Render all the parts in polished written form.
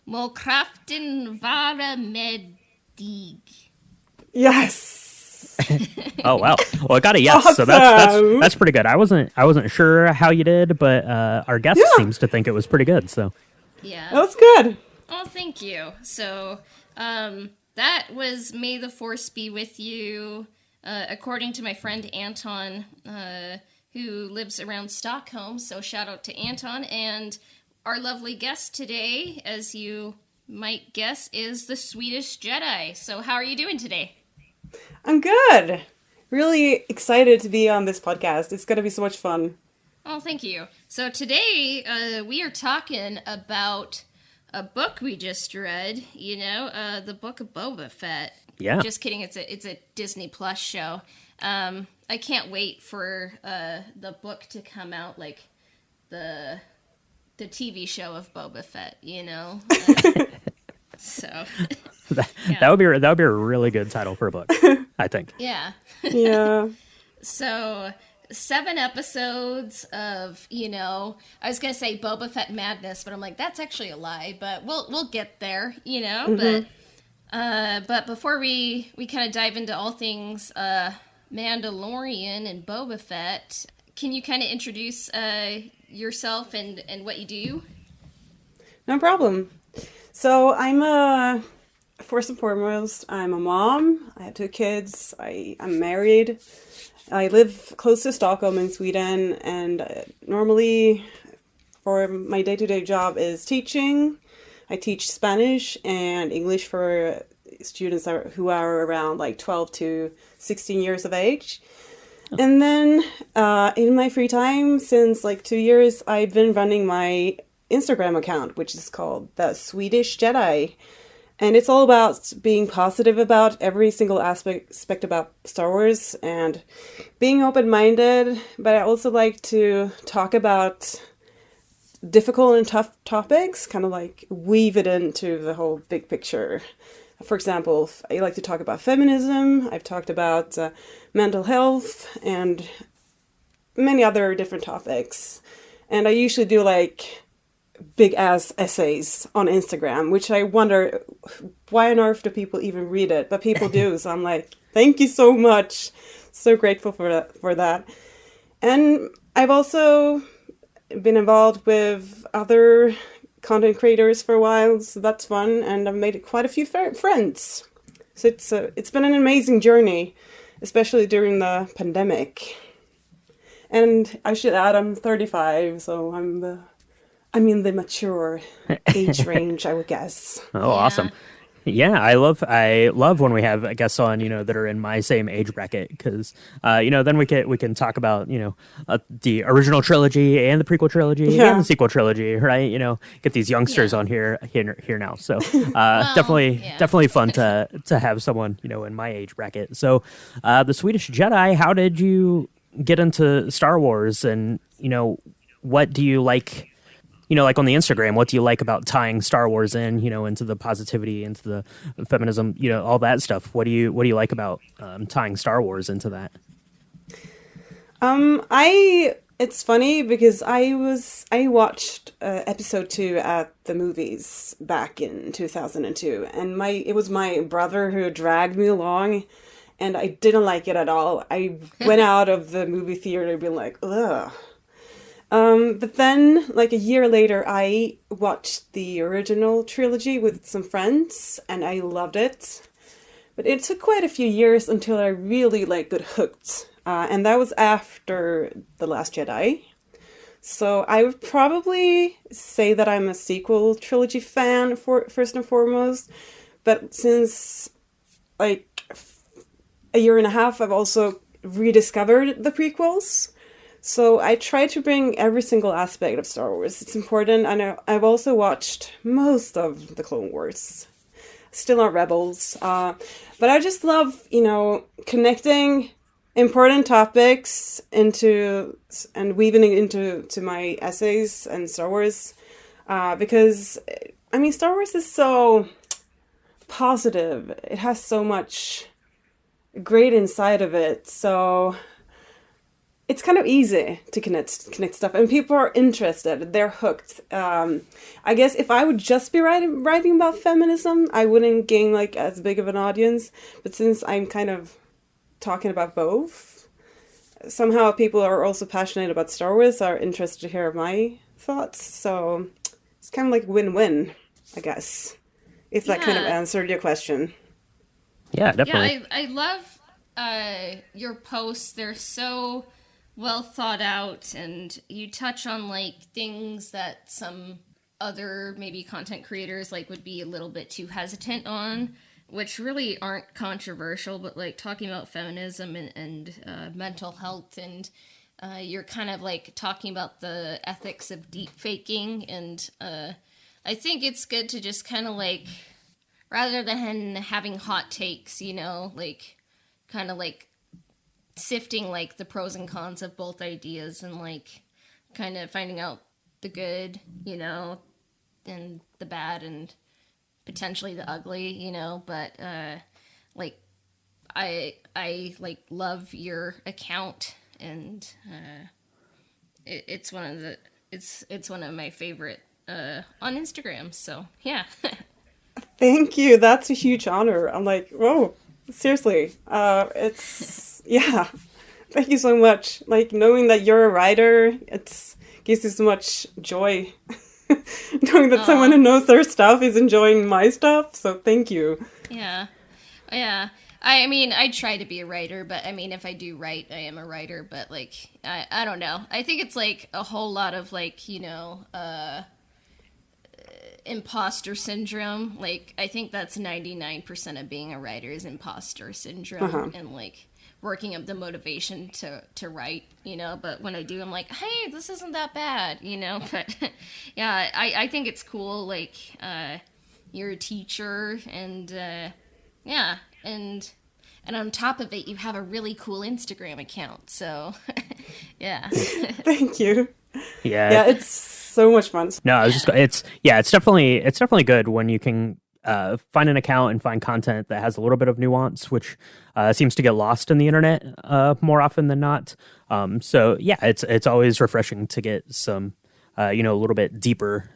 Må kraften vara med dig. Yes. Oh wow! Well, I got a yes, so that's pretty good. I wasn't sure how you did, but our guest seems to think it was pretty good. So Yeah. That was good. Oh, thank you. So, that was May the Force Be With You, according to my friend Anton, who lives around Stockholm. So shout out to Anton. And our lovely guest today, as you might guess, is the Swedish Jedi. So how are you doing today? I'm good. Really excited to be on this podcast. It's going to be so much fun. Oh, thank you. So today, we are talking about a book we just read, the book of Boba Fett. yeah, Just kidding, it's a Disney Plus show. I can't wait for the book to come out, like the TV show of Boba Fett, so that would be a really good title for a book, I think. yeah. Yeah. So 7 episodes of, I was gonna say Boba Fett madness, but I'm like, that's actually a lie. But we'll get there, But before we kind of dive into all things Mandalorian and Boba Fett, can you kind of introduce yourself and what you do? No problem. So first and foremost, I'm a mom. I have 2 kids. I'm married. I live close to Stockholm in Sweden, and normally for my day-to-day job is teaching. I teach Spanish and English for students who are around like 12 to 16 years of age. And then in my free time, since like 2 years, I've been running my Instagram account, which is called The Swedish Jedi. And it's all about being positive about every single aspect about Star Wars and being open-minded. But I also like to talk about difficult and tough topics, kind of like weave it into the whole big picture. For example, I like to talk about feminism. I've talked about mental health and many other different topics. And I usually do like big ass essays on Instagram, which I wonder why on earth do people even read it? But people do, so I'm like, thank you so much. So grateful for that. And I've also been involved with other content creators for a while, so that's fun, and I've made quite a few friends. So it's been an amazing journey, especially during the pandemic. And I should add, I'm 35, so I'm in the mature age range, I would guess. Oh, awesome. Yeah, I love when we have guests on, that are in my same age bracket, because, then we can talk about, the original trilogy and the prequel trilogy and the sequel trilogy, right? Get these youngsters on here now. So definitely fun to have someone, in my age bracket. So the Swedish Jedi, how did you get into Star Wars, and, what do you like? Like on the Instagram, what do you like about tying Star Wars in, into the positivity, into the feminism, all that stuff? What do you like about tying Star Wars into that? It's funny because I watched episode 2 at the movies back in 2002, and it was my brother who dragged me along, and I didn't like it at all. I went out of the movie theater being like, ugh. But then, like a year later, I watched the original trilogy with some friends, and I loved it. But it took quite a few years until I really got hooked, and that was after The Last Jedi. So I would probably say that I'm a sequel trilogy fan first and foremost. But since like a year and a half, I've also rediscovered the prequels. So I try to bring every single aspect of Star Wars. It's important. I know I've also watched most of the Clone Wars. Still not Rebels. But I just love, connecting important topics into and weaving it into my essays and Star Wars. Because, Star Wars is so positive. It has so much great inside of it. So it's kind of easy to connect stuff, and people are interested. They're hooked. I guess if I would just be writing about feminism, I wouldn't gain like as big of an audience. But since I'm kind of talking about both, somehow people are also passionate about Star Wars, are interested to hear my thoughts. So it's kind of like win-win, I guess. If that kind of answered your question. Yeah, definitely. Yeah, I love your posts. They're so well thought out, and you touch on like things that some other maybe content creators like would be a little bit too hesitant on, which really aren't controversial, but like talking about feminism and mental health, and you're kind of like talking about the ethics of deep faking, and I think it's good to just kind of like, rather than having hot takes, you know, like kind of like sifting like the pros and cons of both ideas, and like kind of finding out the good, you know, and the bad, and potentially the ugly, you know. But like I like love your account, and it's one of the it's one of my favorite on Instagram. So yeah. Thank you. That's a huge honor. I'm like, whoa, seriously. It's, yeah. Thank you so much. Like, knowing that you're a writer, it gives you so much joy. Knowing that someone who knows their stuff is enjoying my stuff. So thank you. Yeah. Yeah. I mean, I try to be a writer, but I mean, if I do write, I am a writer. But like, I don't know. I think it's like a whole lot of like, you know, imposter syndrome. Like, I think that's 99% of being a writer is imposter syndrome, and like working up the motivation to write, you know. But when I do, I'm like, hey, this isn't that bad, you know. But yeah, I think it's cool. Like, you're a teacher, and yeah, and on top of it, you have a really cool Instagram account. So yeah. Thank you. Yeah, it's so much fun. No, it's definitely good when you can find an account and find content that has a little bit of nuance, which seems to get lost in the internet more often than not. So yeah, it's always refreshing to get some you know, a little bit deeper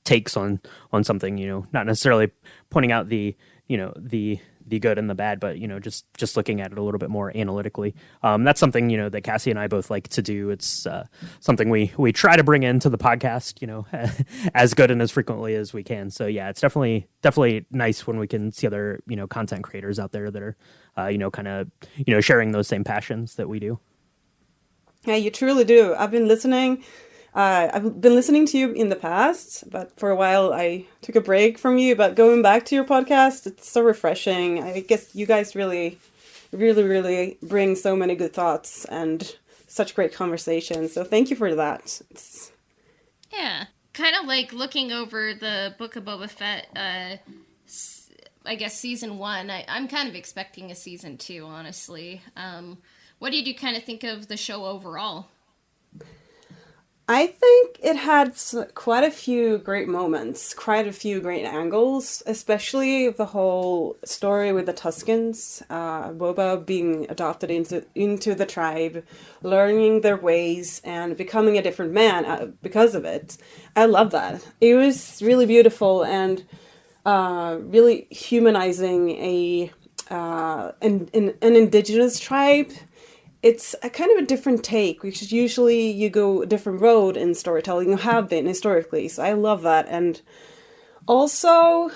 takes on something, you know, not necessarily pointing out the, you know, the good and the bad, but, you know, just looking at it a little bit more analytically. That's something, you know, that Cassie and I both like to do. It's something we try to bring into the podcast, you know, as good and as frequently as we can. So yeah, it's definitely nice when we can see other, you know, content creators out there that are, you know, kind of, you know, sharing those same passions that we do. Yeah, you truly do. I've been listening to you in the past, but for a while I took a break from you. But going back to your podcast, it's so refreshing. I guess you guys really bring so many good thoughts and such great conversations. So thank you for that. Yeah, kind of like looking over the Book of Boba Fett, I guess season 1. I'm kind of expecting a season 2, honestly. What did you kind of think of the show overall? I think it had quite a few great moments, quite a few great angles, especially the whole story with the Tuskens, Boba being adopted into the tribe, learning their ways, and becoming a different man because of it. I love that. It was really beautiful and really humanizing an indigenous tribe. It's a kind of a different take, which usually you go a different road in storytelling. You have been historically, so I love that. And also,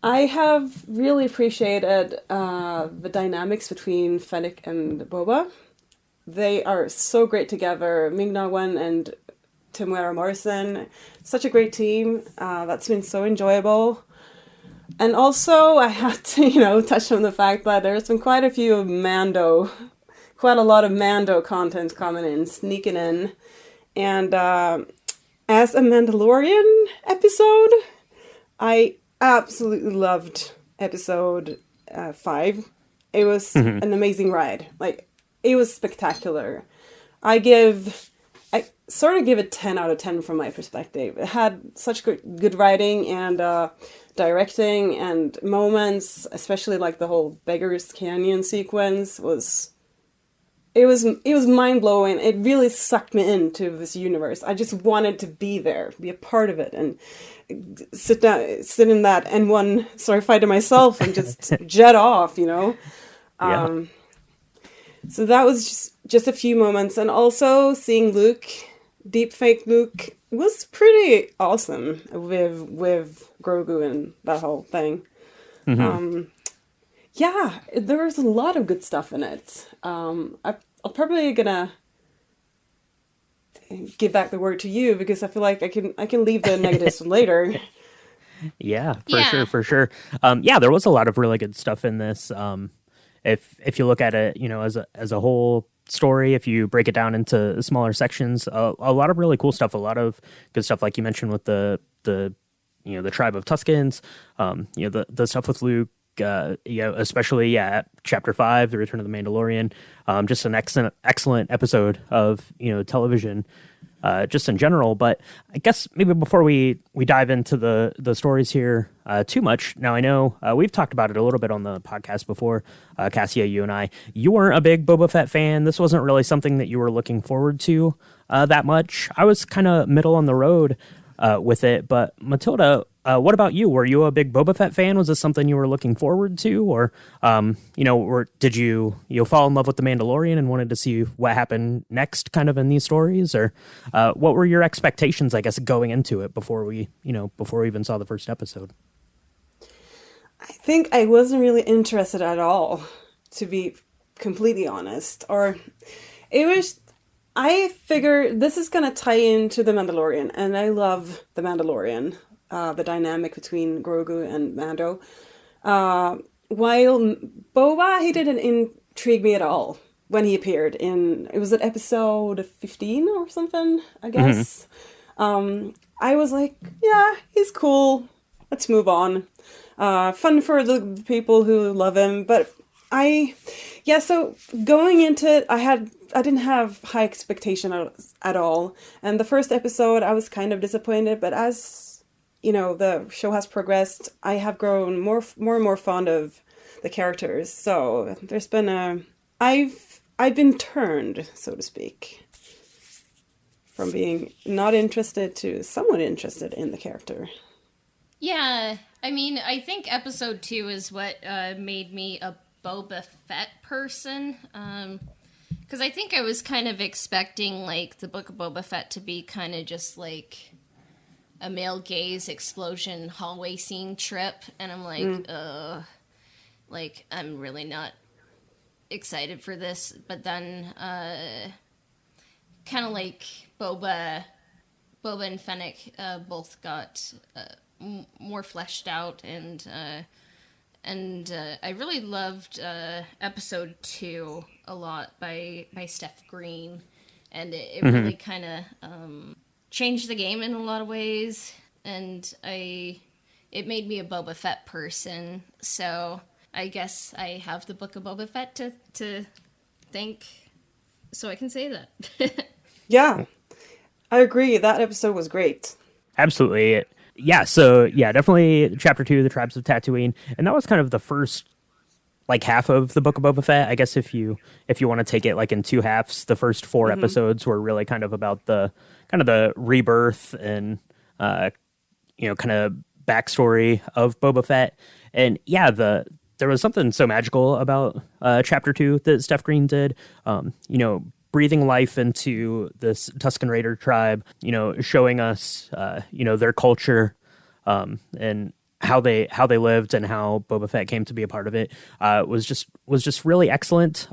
I have really appreciated the dynamics between Fennec and Boba. They are so great together. Ming-Na Wen and Temuera Morrison, such a great team. That's been so enjoyable. And also, I have to, you know, touch on the fact that there's been quite a lot of Mando content coming in, sneaking in. And as a Mandalorian episode, I absolutely loved episode 5. It was an amazing ride. Like, it was spectacular. I sort of give it 10 out of 10 from my perspective. It had such good writing and directing, and moments, especially like the whole Beggar's Canyon sequence, was it was mind blowing. It really sucked me into this universe. I just wanted to be there, be a part of it, and sit in that N1 starfighter myself and just jet off, you know. Yeah. So that was just a few moments, and also seeing Luke, deepfake Luke, was pretty awesome with Grogu and that whole thing. Yeah, there was a lot of good stuff in it. I'll probably gonna give back the word to you because I feel like I can leave the negatives for later. Yeah, Yeah. for sure. Yeah, there was a lot of really good stuff in this. If you look at it, you know, as a whole story, if you break it down into smaller sections, a lot of really cool stuff, a lot of good stuff, like you mentioned with the you know, the tribe of Tuscans, you know, the stuff with Luke, you know, especially chapter 5, the Return of the Mandalorian, just an excellent episode of, you know, television. Just in general, but I guess maybe before we dive into the stories here too much. Now I know we've talked about it a little bit on the podcast before, Cassia, you and I. You weren't a big Boba Fett fan. This wasn't really something that you were looking forward to that much. I was kind of middle on the road with it, but Matilda, what about you? Were you a big Boba Fett fan? Was this something you were looking forward to, or you know, or did you fall in love with the Mandalorian and wanted to see what happened next, kind of in these stories, or what were your expectations, I guess, going into it before we even saw the first episode? I think I wasn't really interested at all, to be completely honest. Or it was. I figured this is going to tie into The Mandalorian, and I love The Mandalorian, the dynamic between Grogu and Mando. While Boba, he didn't intrigue me at all when he appeared in, it was at episode 15 or something, I guess. I was like, yeah, he's cool. Let's move on. Fun for the people who love him, but so going into it, I didn't have high expectation at all. And the first episode, I was kind of disappointed, but as you know, the show has progressed, I have grown more and more fond of the characters. So there's been I've been turned, so to speak, from being not interested to somewhat interested in the character. Yeah, I mean, I think episode 2 is what made me a Boba Fett person. Because I think I was kind of expecting, like, the Book of Boba Fett to be kind of just, like, a male gaze explosion hallway scene trip. And I'm like, like, I'm really not excited for this. But then, kind of like Boba and Fennec both got more fleshed out, and I really loved episode 2 a lot by Steph Green, and it really kind of changed the game in a lot of ways, and it made me a Boba Fett person. So I guess I have the Book of Boba Fett to thank, so I can say that. Yeah, I agree. That episode was great. Absolutely. Yeah, so yeah, definitely chapter 2, the Tribes of Tatooine, and that was kind of the first like half of the Book of Boba Fett. I guess if you want to take it like in two halves, the first 4 episodes were really kind of about the rebirth and you know, kind of backstory of Boba Fett. And yeah, there was something so magical about chapter 2 that Steph Green did. You know, breathing life into this Tusken Raider tribe, you know, showing us, you know, their culture, and how they lived and how Boba Fett came to be a part of it, was just really excellent.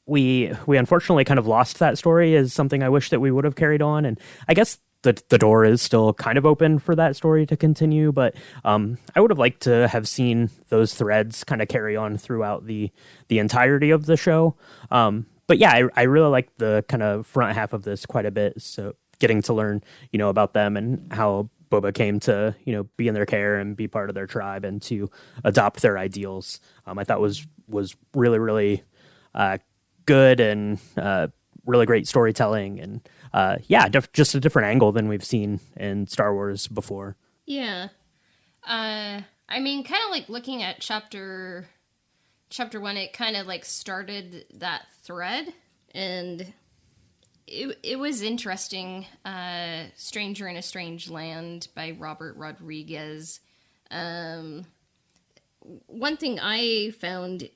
We unfortunately kind of lost that story, as something I wish that we would have carried on. And I guess the door is still kind of open for that story to continue, but I would have liked to have seen those threads kind of carry on throughout the entirety of the show. But yeah, I really like the kind of front half of this quite a bit. So getting to learn, you know, about them and how Boba came to, you know, be in their care and be part of their tribe and to adopt their ideals, I thought was really, really good, and really great storytelling, and just a different angle than we've seen in Star Wars before. Yeah. I mean, kind of like looking at chapter 1, it kind of like started that thread and it was interesting. Stranger in a Strange Land by Robert Rodriguez. One thing I found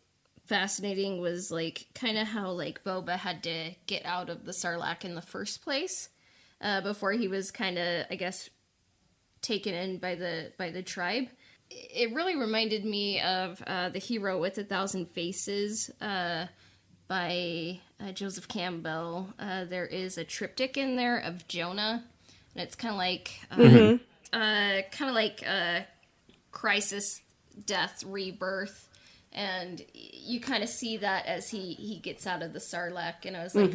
fascinating was like kind of how like Boba had to get out of the Sarlacc in the first place before he was kind of, I guess, taken in by the tribe. It really reminded me of The Hero with a Thousand Faces by Joseph Campbell. There is a triptych in there of Jonah, and it's kind of like crisis, death, rebirth, and you kind of see that as he gets out of the Sarlacc. And I was like,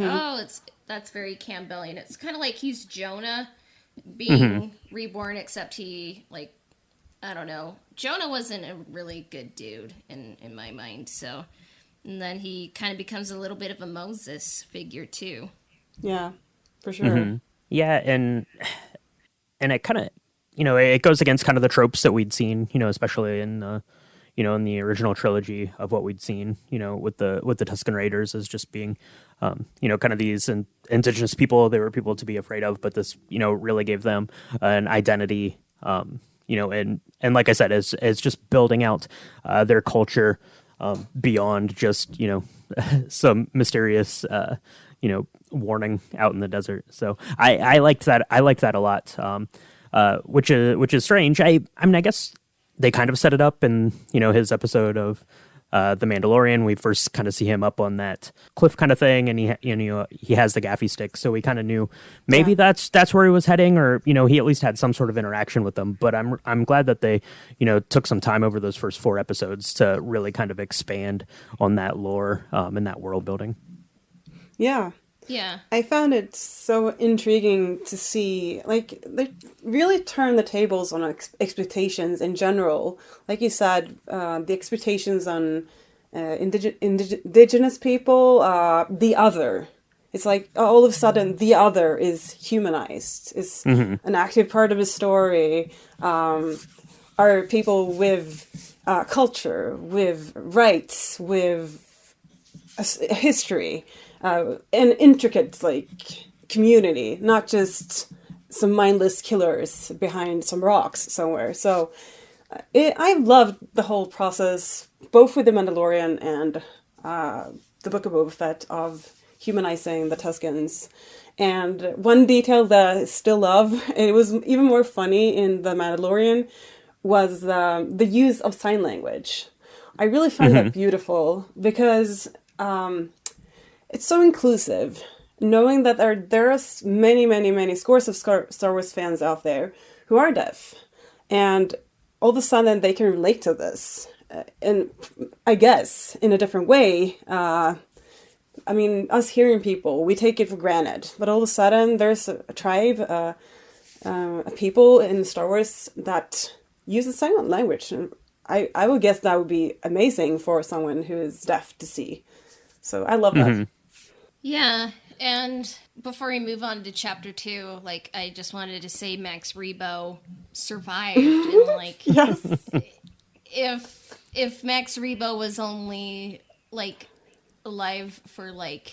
that's very Campbellian. It's kind of like he's Jonah being reborn, except he, like, I don't know, Jonah wasn't a really good dude in my mind. So, and then he kind of becomes a little bit of a Moses figure too. Yeah, for sure. Yeah, and it kind of, it goes against kind of the tropes that we'd seen, especially in in the original trilogy of what we'd seen, with the Tusken Raiders as just being, kind of these indigenous people. They were people to be afraid of, but this, really gave them an identity, and like I said, it's just building out their culture beyond just, some mysterious, warning out in the desert. So I liked that. I liked that a lot, which is strange. I mean, I guess they kind of set it up in, his episode of The Mandalorian. We first kind of see him up on that cliff kind of thing, and he has the gaffy stick, so we kind of knew maybe that's where he was heading, or he at least had some sort of interaction with them. But I'm glad that they took some time over those first 4 episodes to really kind of expand on that lore and that world building. Yeah. Yeah. I found it so intriguing to see, like, they really turn the tables on expectations in general. Like you said, the expectations on indigenous people, the other. It's like all of a sudden the other is humanized, is an active part of the story. Are people with culture, with rights, with a history. An intricate, like, community, not just some mindless killers behind some rocks somewhere. So I loved the whole process, both with The Mandalorian and the Book of Boba Fett, of humanizing the Tuskens. And one detail that I still love, and it was even more funny in The Mandalorian, was the use of sign language. I really find that beautiful, because it's so inclusive, knowing that there are many, many, many scores of Star Wars fans out there who are deaf. And all of a sudden they can relate to this. And I guess in a different way. I mean, us hearing people, we take it for granted. But all of a sudden there's a tribe, a people in Star Wars that uses sign language. And I would guess that would be amazing for someone who is deaf to see. So I love that. Yeah, and before we move on to chapter 2, like, I just wanted to say Max Rebo survived, and, like, Yes. if Max Rebo was only, like, alive for, like,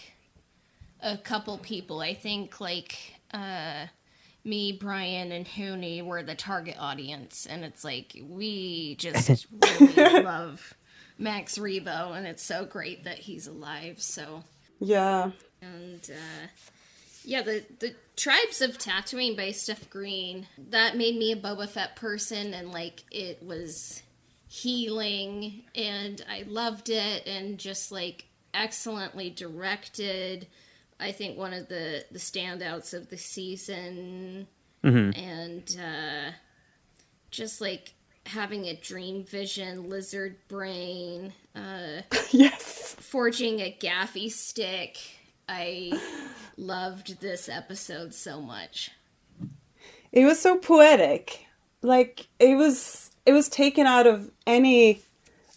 a couple people, I think, like, me, Brian, and Hooney were the target audience, and it's like, we just really love Max Rebo, and it's so great that he's alive, so... Yeah. And, the Tribes of Tatooine by Steph Green, that made me a Boba Fett person, and, like, it was healing, and I loved it, and just, like, excellently directed. I think one of the standouts of the season, and, just, like, having a dream vision, lizard brain, Yes. forging a gaffy stick. I loved this episode so much. It was so poetic. Like, it was taken out of any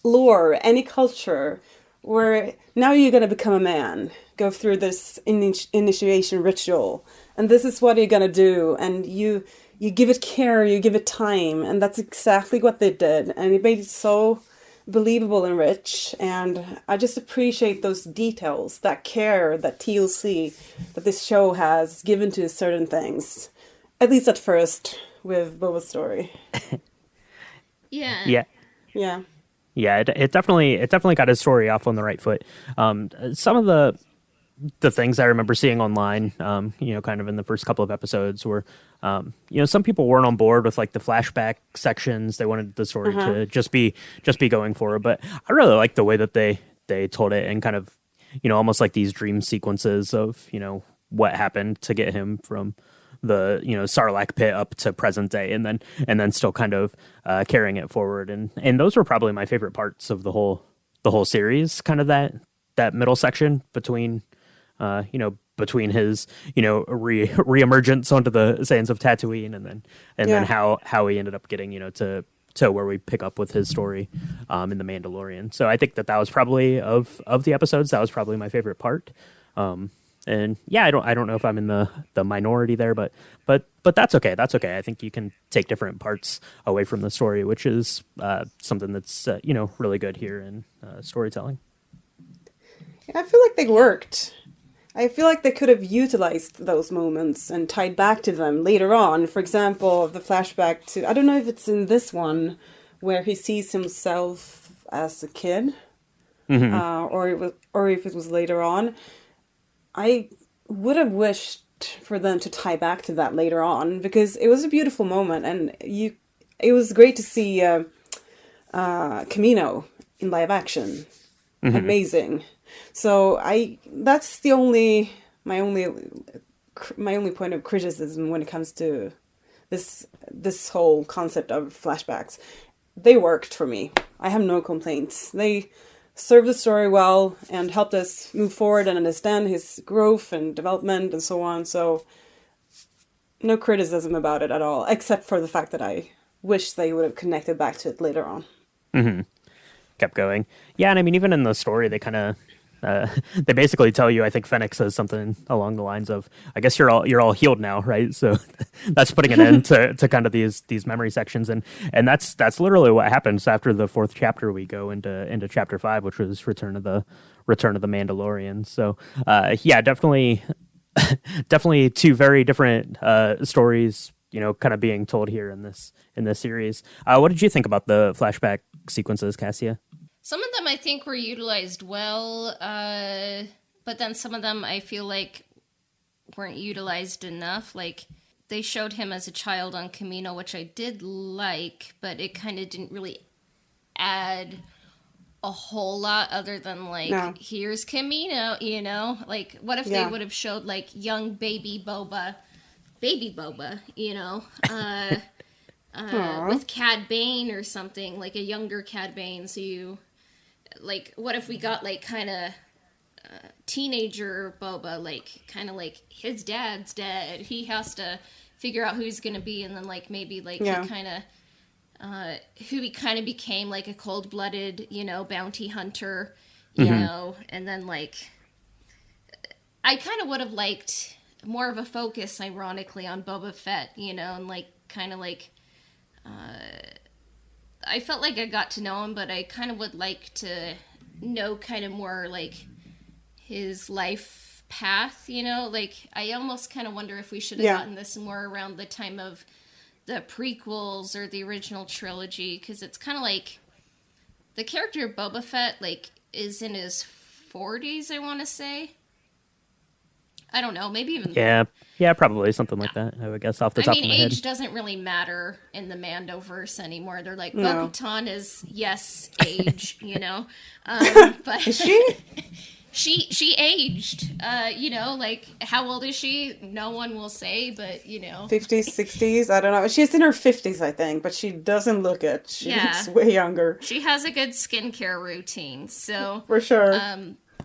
lore, any culture, where now you're going to become a man, go through this initiation ritual, and this is what you're going to do, and you give it care, you give it time, and that's exactly what they did, and it made it so believable and rich, and I just appreciate those details, that care, that TLC that this show has given to certain things, at least at first with Boba's story. Yeah. Yeah. Yeah. Yeah, it definitely got his story off on the right foot. Some of the things I remember seeing online, kind of in the first couple of episodes were, some people weren't on board with like the flashback sections. They wanted the story to just be going forward. But I really like the way that they told it, and kind of, almost like these dream sequences of, what happened to get him from the Sarlacc pit up to present day, and then still kind of carrying it forward, and those were probably my favorite parts of the whole series. Kind of that middle section between between his reemergence onto the sands of Tatooine, and then how he ended up getting to where we pick up with his story in the Mandalorian. So I think that was probably of the episodes, that was probably my favorite part. And yeah, I don't know if I'm in the minority there, but that's okay. That's okay. I think you can take different parts away from the story, which is something that's really good here in storytelling. I feel like they worked. I feel like they could have utilized those moments and tied back to them later on. For example, the flashback to, I don't know if it's in this one, where he sees himself as a kid, or if it was later on. I would have wished for them to tie back to that later on, because it was a beautiful moment, and it was great to see Camino in live action. Amazing. So that's my only point of criticism when it comes to this whole concept of flashbacks. They worked for me. I have no complaints. They served the story well and helped us move forward and understand his growth and development and so on. So no criticism about it at all, except for the fact that I wish they would have connected back to it later on. Kept going. Yeah, and I mean, even in the story, they kind of they basically tell you, I think Fennec says something along the lines of, I guess you're all healed now, right? So that's putting an end to kind of these memory sections, and that's literally what happens after the fourth chapter. We go into chapter 5, which was Return of the Mandalorian. So yeah, definitely two very different stories, kind of being told here in this series. What did you think about the flashback sequences, Cassia? Some of them I think were utilized well, but then some of them I feel like weren't utilized enough. Like, they showed him as a child on Camino, which I did like, but it kind of didn't really add a whole lot other than, like, here's Camino, Like, what if they would have showed, like, young baby Boba, with Cad Bane or something, like a younger Cad Bane, so you... Like, what if we got, like, kind of teenager Boba, like, kind of like his dad's dead. He has to figure out who he's going to be, and then, like, maybe, like, he kind of, who he kind of became, like, a cold-blooded, bounty hunter, you know, and then, like, I kind of would have liked more of a focus, ironically, on Boba Fett, and, like, kind of, like, I felt like I got to know him, but I kind of would like to know kind of more, like, his life path, Like, I almost kind of wonder if we should have gotten this more around the time of the prequels or the original trilogy, because it's kind of like the character of Boba Fett, like, is in his 40s, I want to say. I don't know, maybe even... Yeah, probably something like that, I would guess, off the top of my head. Age doesn't really matter in the Mandoverse anymore. They're like, Bo-Katan is, yes, age, but... Is she? She aged, like, how old is she? No one will say, but, 50s, 60s, I don't know. She's in her 50s, I think, but she doesn't look it. She looks way younger. She has a good skincare routine, so... For sure.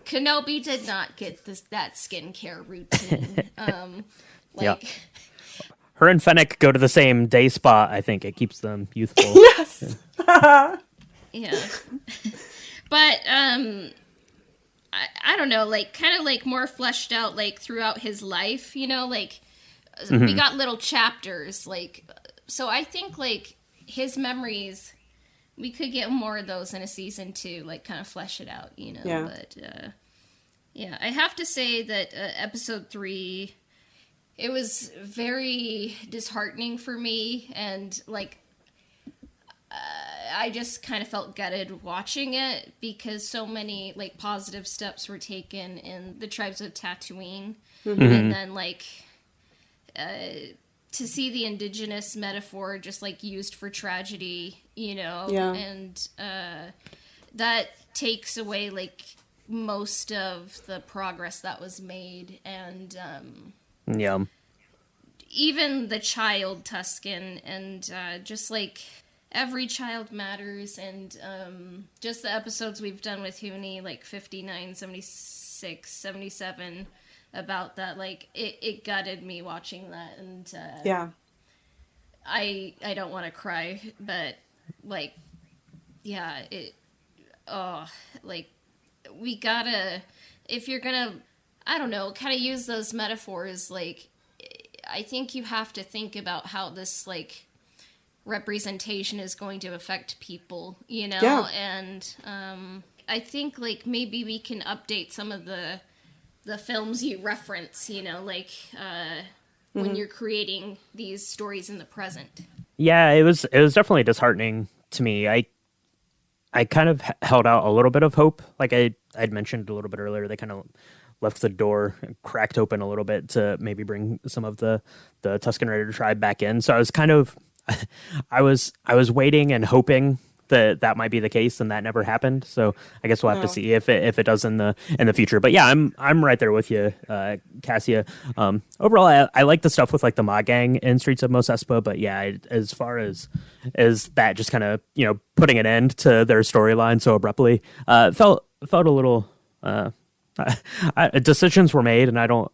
Kenobi did not get that skincare routine. Her and Fennec go to the same day spa. I think it keeps them youthful. Yes. Yeah. But I don't know, like, kind of like more fleshed out, like, throughout his life. Like, we got little chapters. Like, so I think, like, his memories we could get more of those in a season 2, like kind of flesh it out, you know. Yeah. But yeah, I have to say that episode 3, it was very disheartening for me, and like I just kind of felt gutted watching it because so many like positive steps were taken in the tribes of Tatooine, and then like to see the indigenous metaphor just like used for tragedy, you know, and that takes away like most of the progress that was made, and even the child Tusken, and just like every child matters, and just the episodes we've done with Huni, like 59, 76, 77, about that, like it gutted me watching that, and I don't want to cry, but like like we gotta, if you're gonna, I don't know, kind of use those metaphors, like I think you have to think about how this like representation is going to affect people, you know, and I think like maybe we can update some of the films you reference, you know, like when you're creating these stories in the present. Yeah, it was definitely disheartening to me. I kind of held out a little bit of hope. Like I'd mentioned a little bit earlier, they kind of left the door cracked open a little bit to maybe bring some of the Tusken Raider tribe back in. So I was kind of, I was waiting and hoping that might be the case, and that never happened. So I guess we'll have to see if it does in the future. But yeah, I'm right there with you, Cassia. Overall, I like the stuff with like the Mod Gang in Streets of Mos Espa, but yeah, as far as that just kind of, you know, putting an end to their storyline so abruptly, felt a little. Decisions were made, and I don't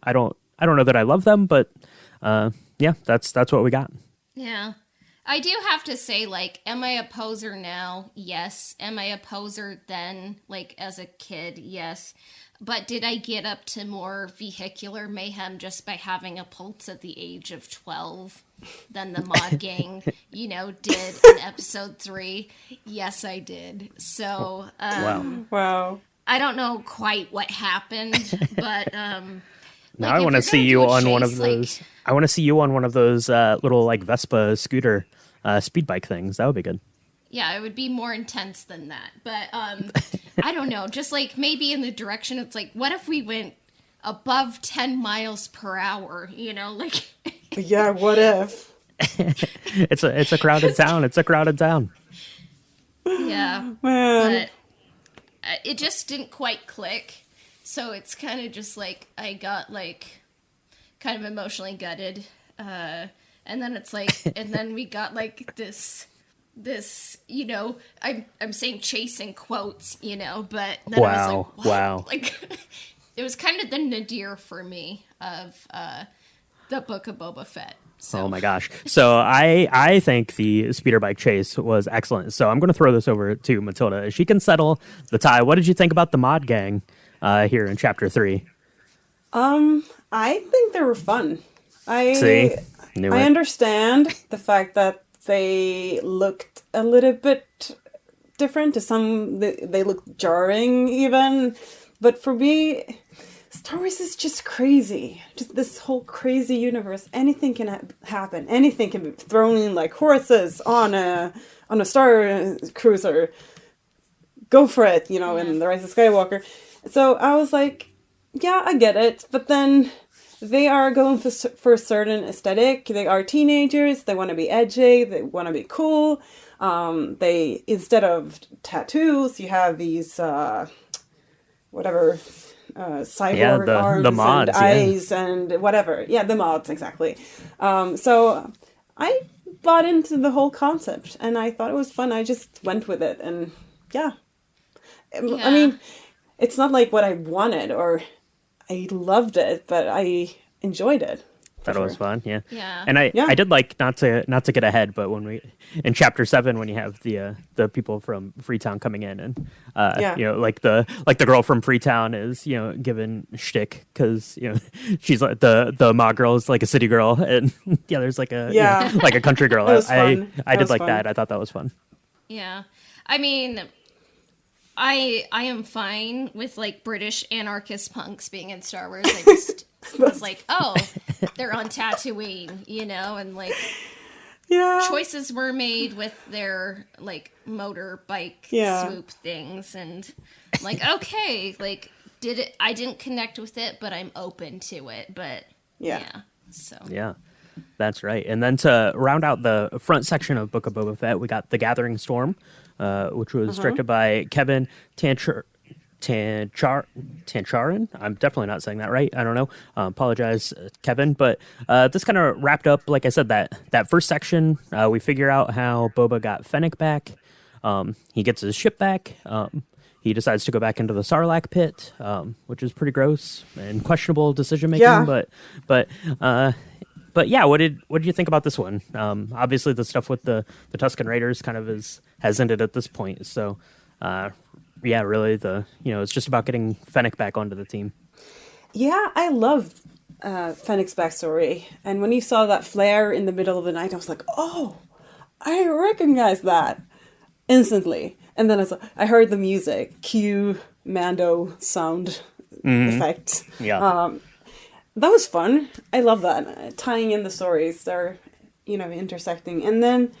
know that I love them, but yeah, that's what we got. Yeah. I do have to say, like, am I a poser now? Yes. Am I a poser then, like, as a kid? Yes. But did I get up to more vehicular mayhem just by having a pulse at the age of 12 than the Mod Gang, you know, did in episode 3? Yes, I did. So, Wow. I don't know quite what happened, but, now like, I want to see you on one of those. Like, I want to see you on one of those little like Vespa scooter speed bike things. That would be good. yeah, it would be more intense than that. But I don't know. Just like maybe in the direction, it's like, what if we went above 10 miles per hour? You know, like. Yeah, what if? It's a crowded town. It's a crowded town. Yeah, Man. but it just didn't quite click. So it's kind of just like I got like kind of emotionally gutted, and then it's like, and then we got like this, you know, I'm saying chase in quotes, you know, but then I was like, what? Wow, like it was kind of the nadir for me of the Book of Boba Fett. So. Oh my gosh. So I think the speeder bike chase was excellent. So I'm going to throw this over to Matilda. She can settle the tie. What did you think about the Mod Gang here in chapter 3? I think they were fun. See? Knew I it. understand the fact that they looked a little bit different to some. They looked jarring even. But for me, Star Wars is just crazy. Just this whole crazy universe. Anything can happen. Anything can be thrown in like horses on a Star Cruiser. Go for it, you know, in The Rise of Skywalker. So I was like, yeah, I get it. But then they are going for a certain aesthetic. They are teenagers. They want to be edgy. They want to be cool. They, instead of tattoos, you have these, cyborg arms the mods, and eyes and whatever. Yeah, the mods, exactly. So I bought into the whole concept and I thought it was fun. I just went with it and yeah. I mean, it's not like what I wanted or I loved it, but I enjoyed it. Thought it was fun, yeah. Yeah. And I did like not to get ahead, but when we in chapter 7 when you have the people from Freetown coming in and you know like the girl from Freetown is, you know, given shtick because, you know, she's like the Ma girl is like a city girl and the other's like a you know, like a country girl. It was fun. I did like fun. that. I thought that was fun. Yeah. I mean, I am fine with like British anarchist punks being in Star Wars. I just was like, oh, they're on Tatooine, you know, and like Yeah. choices were made with their like motorbike Yeah. swoop things, and like, okay, like I didn't connect with it, but I'm open to it. But Yeah. so Yeah, that's right. And then to round out the front section of Book of Boba Fett, we got The Gathering Storm, which was directed by Kevin Tancharin. I'm definitely not saying that right. I don't know. Apologize, Kevin. But this kind of wrapped up, like I said, that first section. We figure out how Boba got Fennec back. He gets his ship back. He decides to go back into the Sarlacc pit, which is pretty gross and questionable decision making. Yeah. But yeah, what did you think about this one? Obviously, the stuff with the Tusken Raiders kind of has ended at this point. So, yeah, really, it's just about getting Fennec back onto the team. Yeah, I love Fennec's backstory. And when you saw that flare in the middle of the night, I was like, oh, I recognize that instantly. And then I heard the music, cue Mando sound effect. Yeah. That was fun. I love that. Tying in the stories, they're, intersecting. And then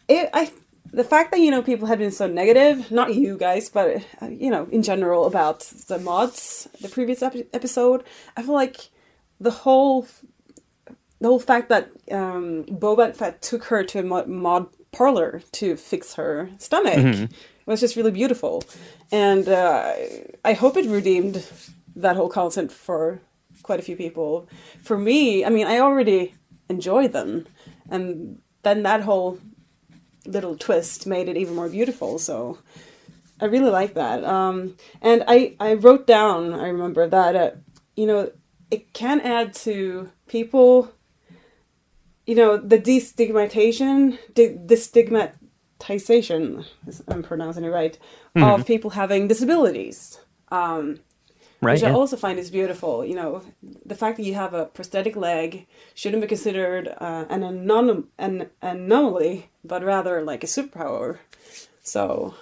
the fact that, people had been so negative, not you guys, but, in general about the mods, the previous episode, I feel like the whole fact that Boba Fett took her to a mod parlor to fix her stomach was just really beautiful. And I hope it redeemed that whole concept for quite a few people. For me, I mean, I already enjoy them. And then that whole little twist made it even more beautiful. So I really like that. And I wrote down, I remember that, it can add to people, the destigmatization, I'm pronouncing it right, of people having disabilities. Right. Which I also find is beautiful. The fact that you have a prosthetic leg shouldn't be considered an anomaly, but rather like a superpower. So,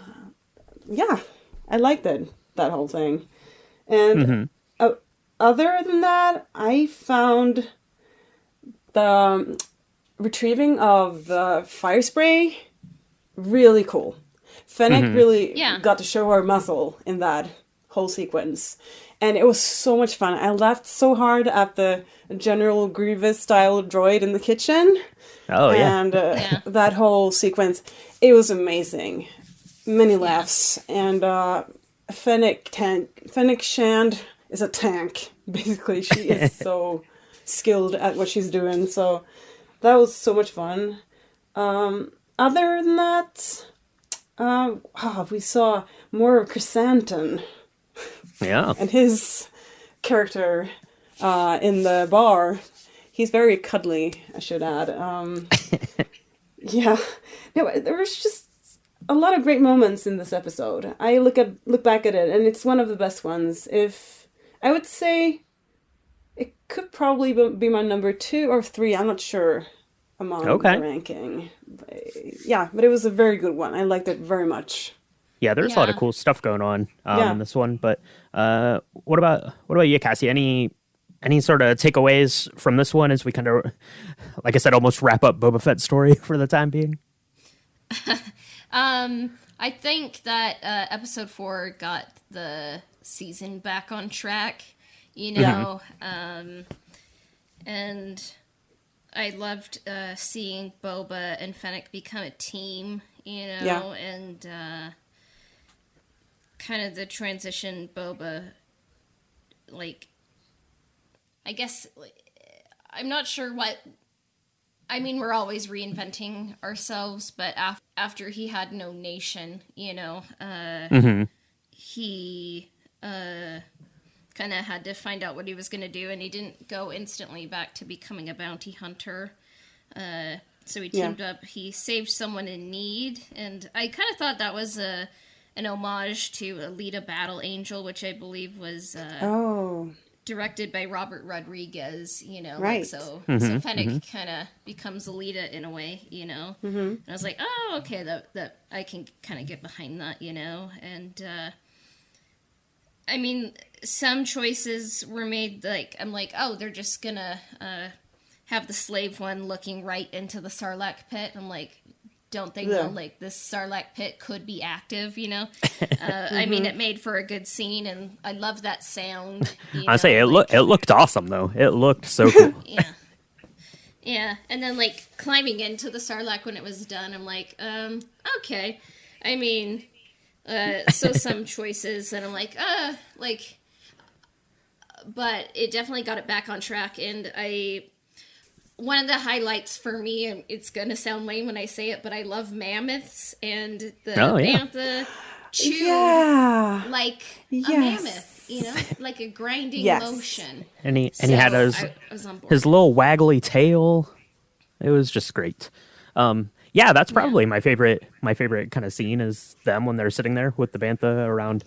yeah, I liked that whole thing. And other than that, I found the retrieving of the fire spray really cool. Fennec really got to show her muscle in that whole sequence. And it was so much fun. I laughed so hard at the General Grievous style droid in the kitchen. Oh, yeah. And that whole sequence, it was amazing. Many laughs. And Fennec Shand is a tank. Basically, she is so skilled at what she's doing. So that was so much fun. Other than that, we saw more of Chrysanthemum. Yeah. And his character in the bar, he's very cuddly, I should add. Yeah. No, there was just a lot of great moments in this episode. I look back at it, and it's one of the best ones. I would say it could probably be my number 2 or 3, I'm not sure, among the ranking. But it was a very good one. I liked it very much. Yeah, there's a lot of cool stuff going on in this one. But what about you, Cassie? Any sort of takeaways from this one as we kind of, like I said, almost wrap up Boba Fett's story for the time being? I think that episode 4 got the season back on track, and I loved seeing Boba and Fennec become a team, and kind of the transition Boba, like, I guess, I'm not sure what, I mean, we're always reinventing ourselves, but after he had no nation, he kind of had to find out what he was going to do, and he didn't go instantly back to becoming a bounty hunter. So he teamed up, he saved someone in need, and I kind of thought that was an homage to Alita Battle Angel, which I believe was directed by Robert Rodriguez, Right. so Mm-hmm, Fennec kind of becomes Alita in a way, And I was like, oh, okay, that I can kind of get behind that, and I mean, some choices were made, like, I'm like, oh, they're just gonna have the slave one looking right into the Sarlacc pit. I'm like, don't they know, like, this Sarlacc pit could be active, I mean, it made for a good scene, and I love that sound. I say it looked awesome though. It looked so cool. Yeah, and then, like, climbing into the Sarlacc when it was done, I'm like, okay. I mean, so some choices, and I'm like, but it definitely got it back on track, and one of the highlights for me, and it's gonna sound lame when I say it, but I love mammoths, and the bantha chewed like a mammoth, like a grinding motion. And he had his little waggly tail. It was just great. That's probably my favorite kind of scene is them when they're sitting there with the bantha around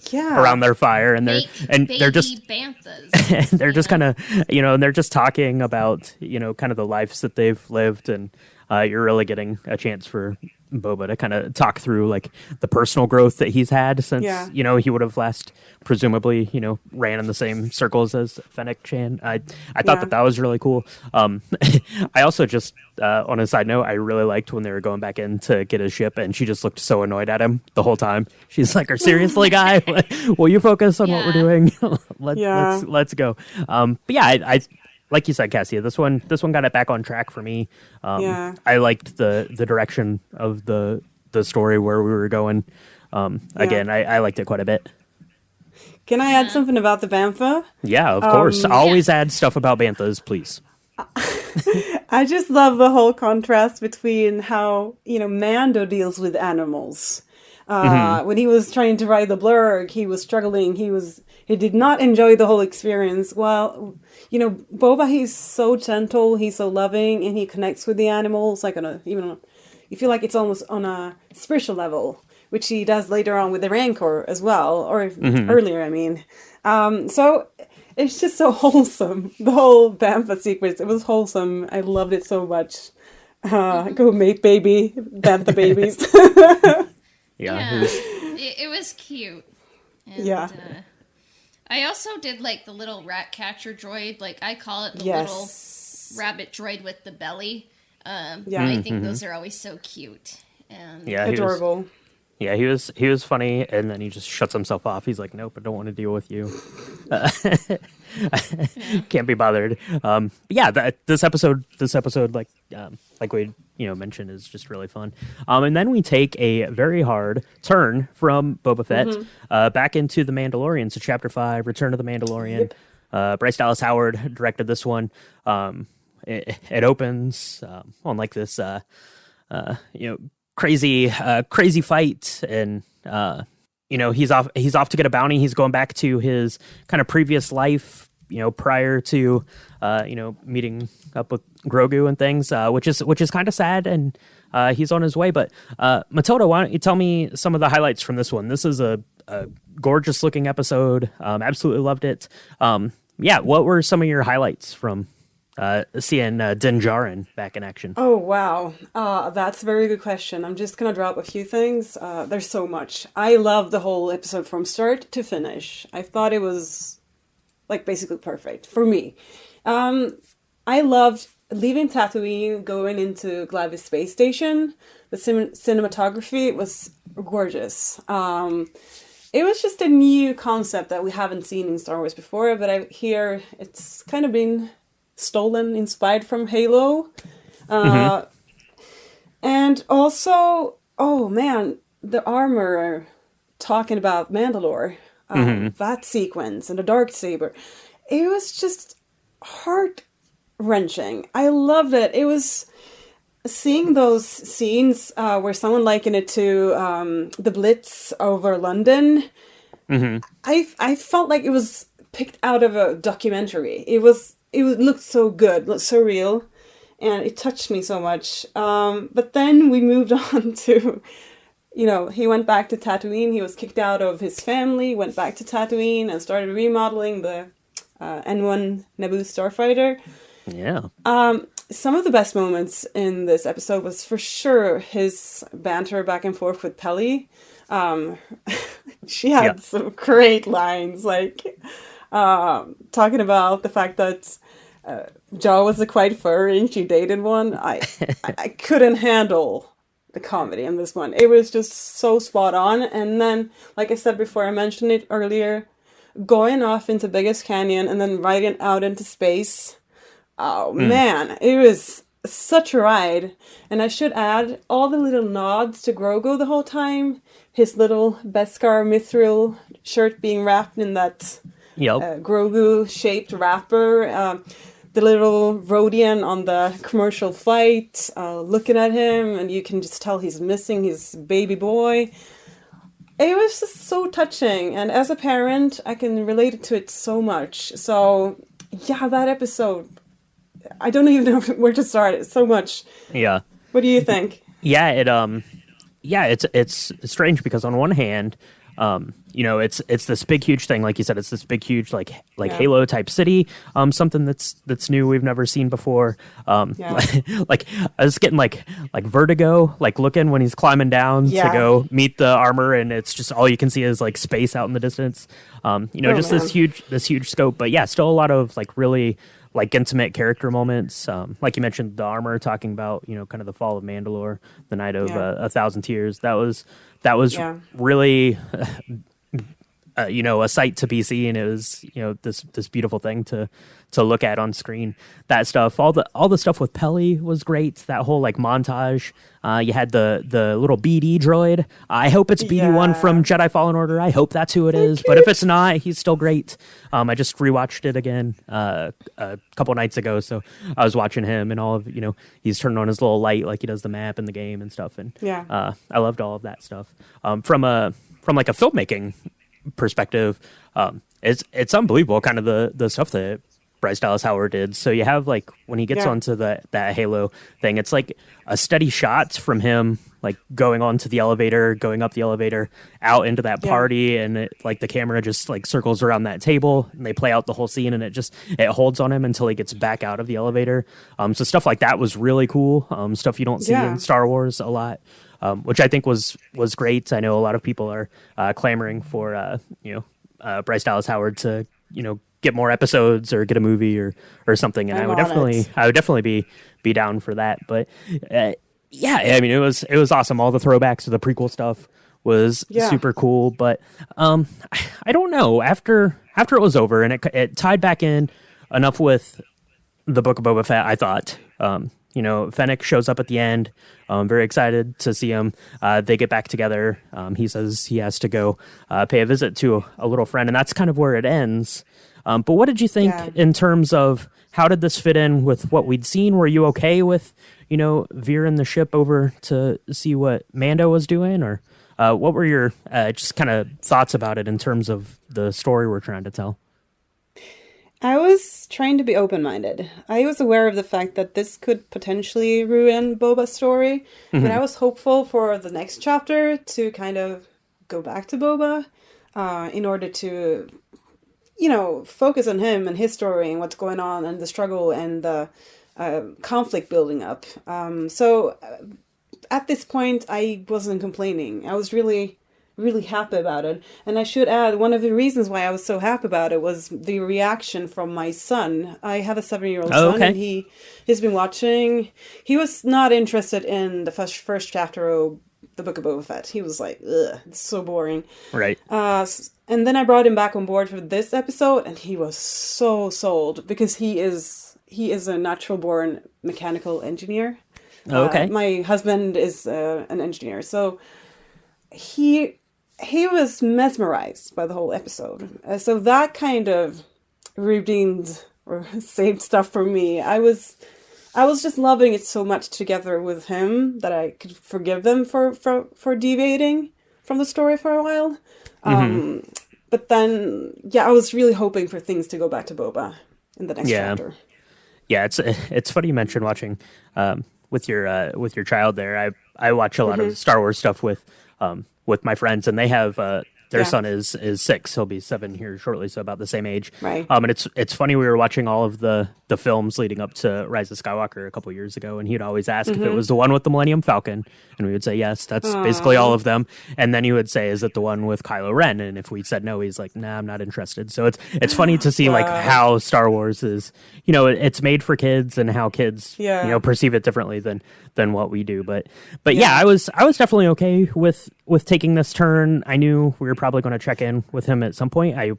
their fire, and they're just banthas. they're just kind of and they're just talking about kind of the lives that they've lived, and you're really getting a chance for Boba to kind of talk through like the personal growth that he's had since he would have last presumably ran in the same circles as Fennec Chan. I thought that was really cool. I also just on a side note, I really liked when they were going back in to get his ship, and she just looked so annoyed at him the whole time. She's like, seriously, guy, will you focus on what we're doing? Let's go. But I like you said, Cassia, this one got it back on track for me. I liked the direction of the story where we were going. Again, I liked it quite a bit. Can I add something about the bantha? Yeah, of course. Always add stuff about banthas, please. I just love the whole contrast between how Mando deals with animals. When he was trying to ride the blurg, he was struggling. He did not enjoy the whole experience. Well, Boba, he's so gentle, he's so loving, and he connects with the animals, like you feel like it's almost on a spiritual level, which he does later on with the Rancor as well, or earlier, I mean. So it's just so wholesome. The whole Bantha sequence, it was wholesome. I loved it so much. Go make baby, Bantha babies. It was cute. And, I also did like the little rat catcher droid. Like I call it the little rabbit droid with the belly. I think those are always so cute and adorable. He was funny, and then he just shuts himself off. He's like, "Nope, I don't want to deal with you. Can't be bothered." This episode, like we mentioned, is just really fun. And then we take a very hard turn from Boba Fett back into the Mandalorian. So Chapter 5, Return of the Mandalorian. Yep. Bryce Dallas Howard directed this one. It opens on like this, crazy fight, and he's off to get a bounty. He's going back to his kind of previous life, prior to meeting up with Grogu and things, which is kind of sad, and he's on his way. But Matilda, why don't you tell me some of the highlights from this one? This is a gorgeous looking episode. Absolutely loved it. What were some of your highlights from seeing Din Djarin back in action? Oh, wow. That's a very good question. I'm just going to drop a few things. There's so much. I love the whole episode from start to finish. I thought it was basically perfect for me. I loved leaving Tatooine, going into Glavis Space Station. The cinematography was gorgeous. It was just a new concept that we haven't seen in Star Wars before, but I hear it's kind of been inspired from Halo. And also, oh man, the armor, talking about Mandalore, that sequence and the Darksaber, it was just heart-wrenching. I loved it. It was seeing those scenes where someone likened it to the Blitz over London. I felt like it was picked out of a documentary. It looked so good, looked so real, and it touched me so much. But then we moved on to, he went back to Tatooine. He was kicked out of his family, went back to Tatooine, and started remodeling the N1 Naboo starfighter. Yeah. Some of the best moments in this episode was for sure his banter back and forth with Pelly. She had some great lines, like talking about the fact that Jaw was a quiet furry and she dated one. I couldn't handle the comedy in this one. It was just so spot on. And then, like I said before, I mentioned it earlier, going off into Biggest Canyon and then riding out into space. Oh man, it was such a ride. And I should add all the little nods to Grogu the whole time. His little Beskar mithril shirt being wrapped in that Grogu-shaped wrapper. The little Rodian on the commercial flight, looking at him, and you can just tell he's missing his baby boy. It was just so touching, and as a parent, I can relate to it so much. So, yeah, that episode, I don't even know where to start. It's so much. Yeah. What do you think? Yeah, it's strange because on one hand, it's this big huge thing, like you said, it's this big huge like Halo type city, something that's new we've never seen before. Like I was getting like vertigo, like looking when he's climbing down to go meet the armor, and it's just all you can see is like space out in the distance. This huge scope, but yeah, still a lot of like really like intimate character moments, like you mentioned, the armor, talking about kind of the fall of Mandalore, the night of 1,000 Tears. That was really a sight to be seen. It was this beautiful thing to look at on screen. That stuff, all the stuff with Pelly was great. That whole like montage. You had the little BD droid. I hope it's BD1 from Jedi Fallen Order. I hope that's who it is. But if it's not, he's still great. I just rewatched it again a couple nights ago, so I was watching him and all of he's turning on his little light like he does the map in the game and stuff. And I loved all of that stuff. From like a filmmaking perspective, it's unbelievable kind of the stuff that Bryce Dallas Howard did. So you have like when he gets onto that Halo thing, it's like a steady shot from him like going onto the elevator, going up the elevator, out into that party, and it, like the camera just like circles around that table and they play out the whole scene, and it holds on him until he gets back out of the elevator. So stuff like that was really cool. Stuff you don't see in Star Wars a lot. Which I think was great. I know a lot of people are clamoring for Bryce Dallas Howard to get more episodes or get a movie or something, and I would definitely be down for that. But I mean it was awesome. All the throwbacks to the prequel stuff was super cool. But I don't know, after it was over and it tied back in enough with the Book of Boba Fett, I thought. Fennec shows up at the end. I'm very excited to see him. They get back together. He says he has to go pay a visit to a little friend, and that's kind of where it ends. But what did you think in terms of how did this fit in with what we'd seen? Were you okay with, veering the ship over to see what Mando was doing? Or what were your just kind of thoughts about it in terms of the story we're trying to tell? I was trying to be open-minded. I was aware of the fact that this could potentially ruin Boba's story, but I was hopeful for the next chapter to kind of go back to Boba in order to, focus on him and his story and what's going on and the struggle and the conflict building up. So at this point, I wasn't complaining. I was really happy about it. And I should add, one of the reasons why I was so happy about it was the reaction from my son. I have a 7-year-old son, and he's been watching. He was not interested in the first chapter of the Book of Boba Fett. He was like, ugh, it's so boring. Right. And then I brought him back on board for this episode, and he was so sold because he is a natural-born mechanical engineer. My husband is an engineer, so he was mesmerized by the whole episode. So that kind of redeemed or saved stuff for me. I was just loving it so much together with him that I could forgive them for deviating from the story for a while. But then, I was really hoping for things to go back to Boba in the next chapter. Yeah, it's funny you mentioned watching with your child there. I watch a lot of Star Wars stuff with my friends, and they have their son is 6. He'll be 7 here shortly, so about the same age. Right. And it's funny, we were watching all of the films leading up to Rise of Skywalker a couple years ago, and he'd always ask if it was the one with the Millennium Falcon, and we would say yes, that's basically all of them. And then he would say, is it the one with Kylo Ren? And if we said no, he's like, nah, I'm not interested. So it's funny to see like how Star Wars is, it's made for kids, and how kids perceive it differently than what we do. But yeah, I was definitely okay with taking this turn. I knew we were probably going to check in with him at some point. I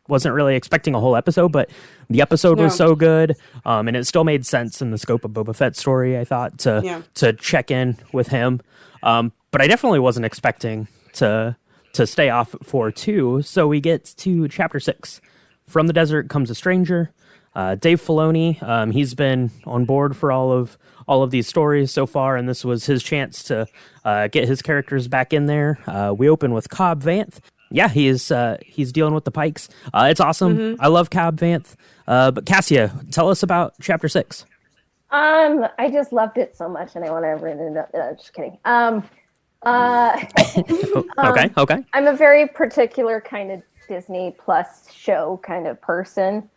wasn't really expecting a whole episode, but the episode was so good, and it still made sense in the scope of Boba Fett's story, I thought, to check in with him. But I definitely wasn't expecting to stay off for 2. So we get to chapter 6. From the desert comes a stranger. Dave Filoni, he's been on board for all of these stories so far, and this was his chance to get his characters back in there. We open with Cobb Vanth. Yeah, he's dealing with the Pikes. It's awesome. I love Cobb Vanth. But Cassia, tell us about chapter 6. I just loved it so much, and I want to read it. Just kidding. Okay. I'm a very particular kind of Disney Plus show kind of person.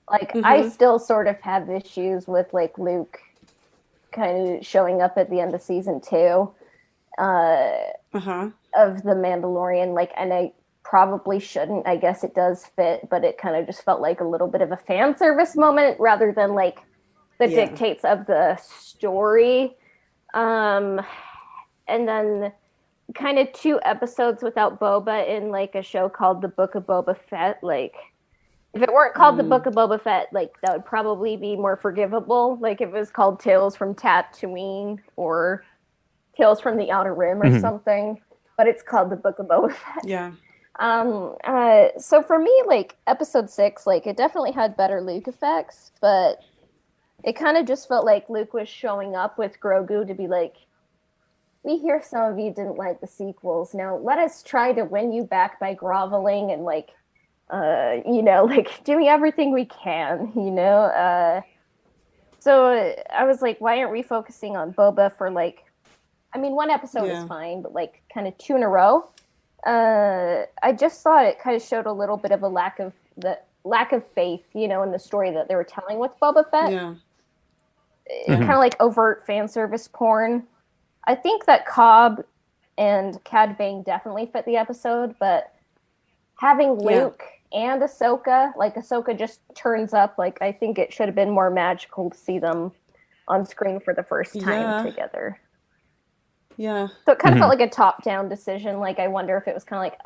Like, I still sort of have issues with like Luke kind of showing up at the end of season 2 of The Mandalorian. Like, and I probably shouldn't. I guess it does fit, but it kind of just felt like a little bit of a fan service moment rather than like the dictates of the story. And then kind of 2 episodes without Boba in like a show called The Book of Boba Fett. Like, if it weren't called The Book of Boba Fett, like, that would probably be more forgivable. Like, if it was called Tales from Tatooine or Tales from the Outer Rim or something. But it's called The Book of Boba Fett. Yeah. So for me, like, episode 6, like, it definitely had better Luke effects, but it kind of just felt like Luke was showing up with Grogu to be like, we hear some of you didn't like the sequels. Now let us try to win you back by groveling and like, like doing everything we can, So I was like, why aren't we focusing on Boba for like, I mean, 1 episode is fine, but like kind of 2 in a row. I just thought it kind of showed a little bit of a lack of faith, in the story that they were telling with Boba Fett. Yeah. Kind of like overt fan service porn. I think that Cobb and Cad Bane definitely fit the episode, but having Luke and Ahsoka, like Ahsoka just turns up, like I think it should have been more magical to see them on screen for the first time together. Yeah. So it kind of felt like a top-down decision. Like, I wonder if it was kind of like,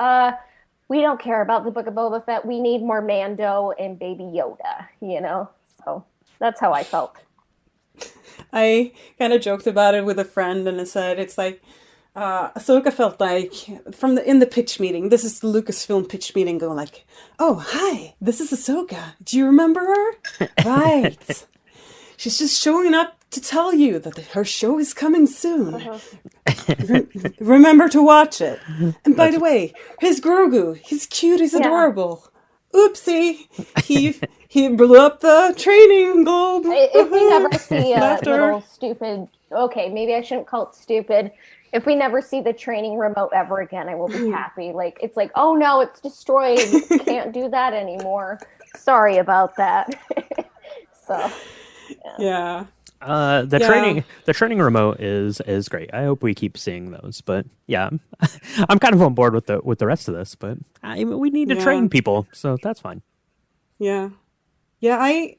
we don't care about the Book of Boba Fett. We need more Mando and Baby Yoda, So that's how I felt. I kind of joked about it with a friend, and I said it's like Ahsoka felt like in the pitch meeting. This is the Lucasfilm pitch meeting, going like, "Oh, hi, this is Ahsoka. Do you remember her? Right? She's just showing up to tell you that her show is coming soon. Remember to watch it. And by the way, here's Grogu. He's cute. He's adorable. Oopsie, he blew up the training globe. If we never see a little stupid, okay, maybe I shouldn't call it stupid. If we never see the training remote ever again, I will be happy. Like, it's like, oh no, it's destroyed. Can't do that anymore. Sorry about that. So, yeah. The training remote is great. I hope we keep seeing those. But yeah, I'm kind of on board with the rest of this. But we need to train people, so that's fine. Yeah, I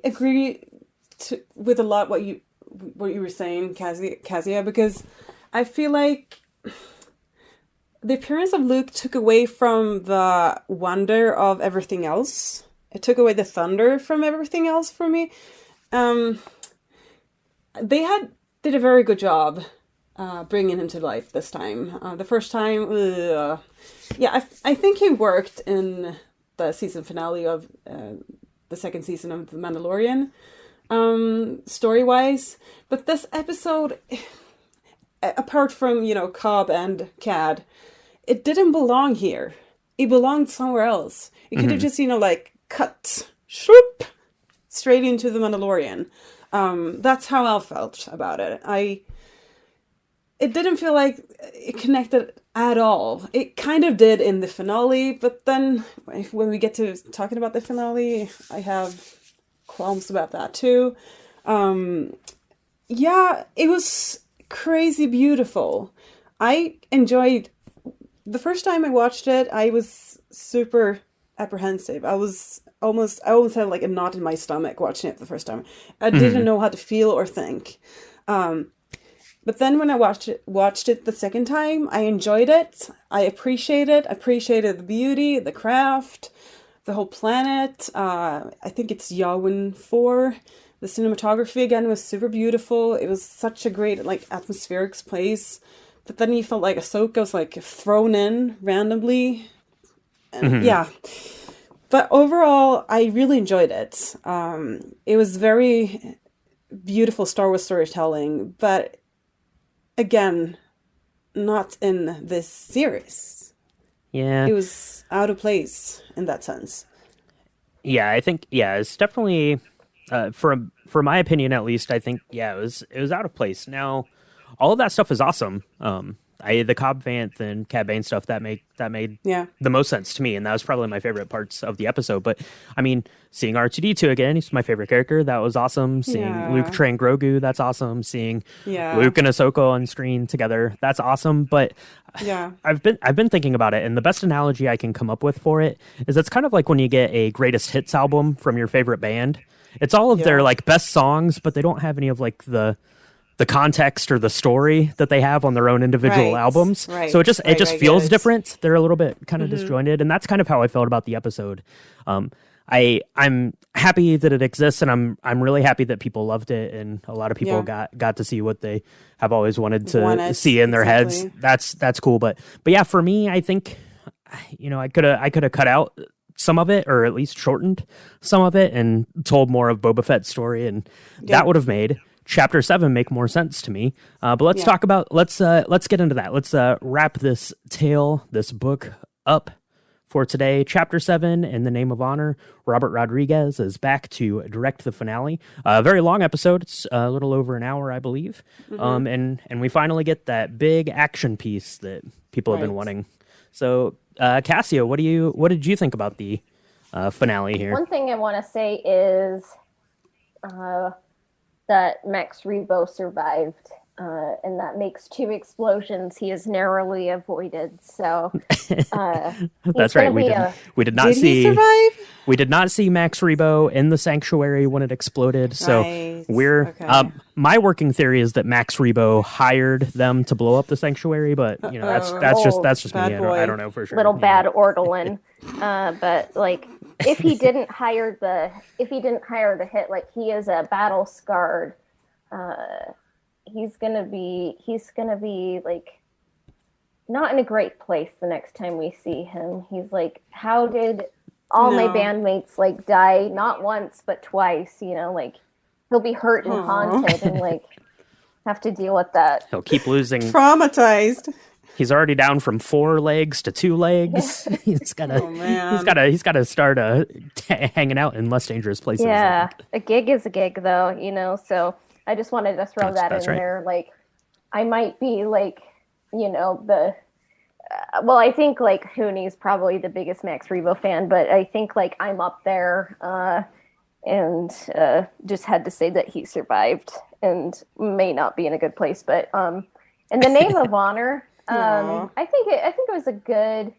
agree with a lot what you were saying, Cassia, because I feel like the appearance of Luke took away from the wonder of everything else. It took away the thunder from everything else for me. They did a very good job bringing him to life this time. The first time, I think he worked in the season finale of the second season of The Mandalorian, story-wise. But this episode, apart from, Cobb and Cad, it didn't belong here. It belonged somewhere else. It could have just, cut, shoop, straight into The Mandalorian. That's how I felt about it. it didn't feel like it connected at all. It kind of did in the finale, but then when we get to talking about the finale, I have qualms about that too. Yeah, it was crazy beautiful. I enjoyed the first time I watched it. I was super apprehensive. I almost had like a knot in my stomach watching it the first time. I didn't know how to feel or think. But then when I watched it the second time, I enjoyed it. I appreciated the beauty, the craft, the whole planet. I think it's Yawin 4. The cinematography again was super beautiful. It was such a great like atmospheric place. But then you felt like Ahsoka was like thrown in randomly. And, yeah. But overall, I really enjoyed it. It was very beautiful Star Wars storytelling, but again, not in this series. Yeah. It was out of place in that sense. Yeah, I think it's definitely for my opinion at least, I think it was out of place. Now, all of that stuff is awesome. The Cobb Vanth and Cad Bane stuff that made the most sense to me, and that was probably my favorite parts of the episode. But I mean, seeing R2D2 again, he's my favorite character. That was awesome. Seeing Luke train Grogu, that's awesome. Seeing Luke and Ahsoka on screen together, that's awesome. But I've been thinking about it, and the best analogy I can come up with for it is it's kind of like when you get a greatest hits album from your favorite band. It's all of their like best songs, but they don't have any of like the context or the story that they have on their own individual albums. Right. So it just feels different. They're a little bit kind of disjointed. And that's kind of how I felt about the episode. I'm happy that it exists, and I'm really happy that people loved it, and a lot of people got to see what they have always wanted to see in their heads. That's cool. But yeah, for me, I think, I could have cut out some of it, or at least shortened some of it, and told more of Boba Fett's story, and that would have made Chapter 7 make more sense to me. But let's talk about, let's get into that. Let's wrap this book up for today. Chapter 7, In the Name of Honor. Robert Rodriguez is back to direct the finale. A very long episode. It's a little over an hour, I believe. And we finally get that big action piece that people have been wanting. So, Cassia, what did you think about the finale here? One thing I want to say is that Max Rebo survived, and that makes 2 explosions he has narrowly avoided. So that's right. We did not see. He survive? We did not see Max Rebo in the sanctuary when it exploded. So we're my working theory is that Max Rebo hired them to blow up the sanctuary, but that's just me. I don't know for sure. Little bad Ortolan. But like, if he didn't hire the hit, like he is a battle scarred, he's gonna be like not in a great place the next time we see him. He's like, how did all my bandmates like die not once but twice? Like he'll be hurt and haunted and like have to deal with that. He'll keep losing. Traumatized. He's already down from 4 legs to 2 legs. He's gotta start hanging out in less dangerous places. Yeah, a gig is a gig, though. So I just wanted to throw that in there. Like, I might be like, I think like Hooney's probably the biggest Max Rebo fan, but I think like I'm up there, and just had to say that he survived and may not be in a good place. But in the name of honor. I think it was a good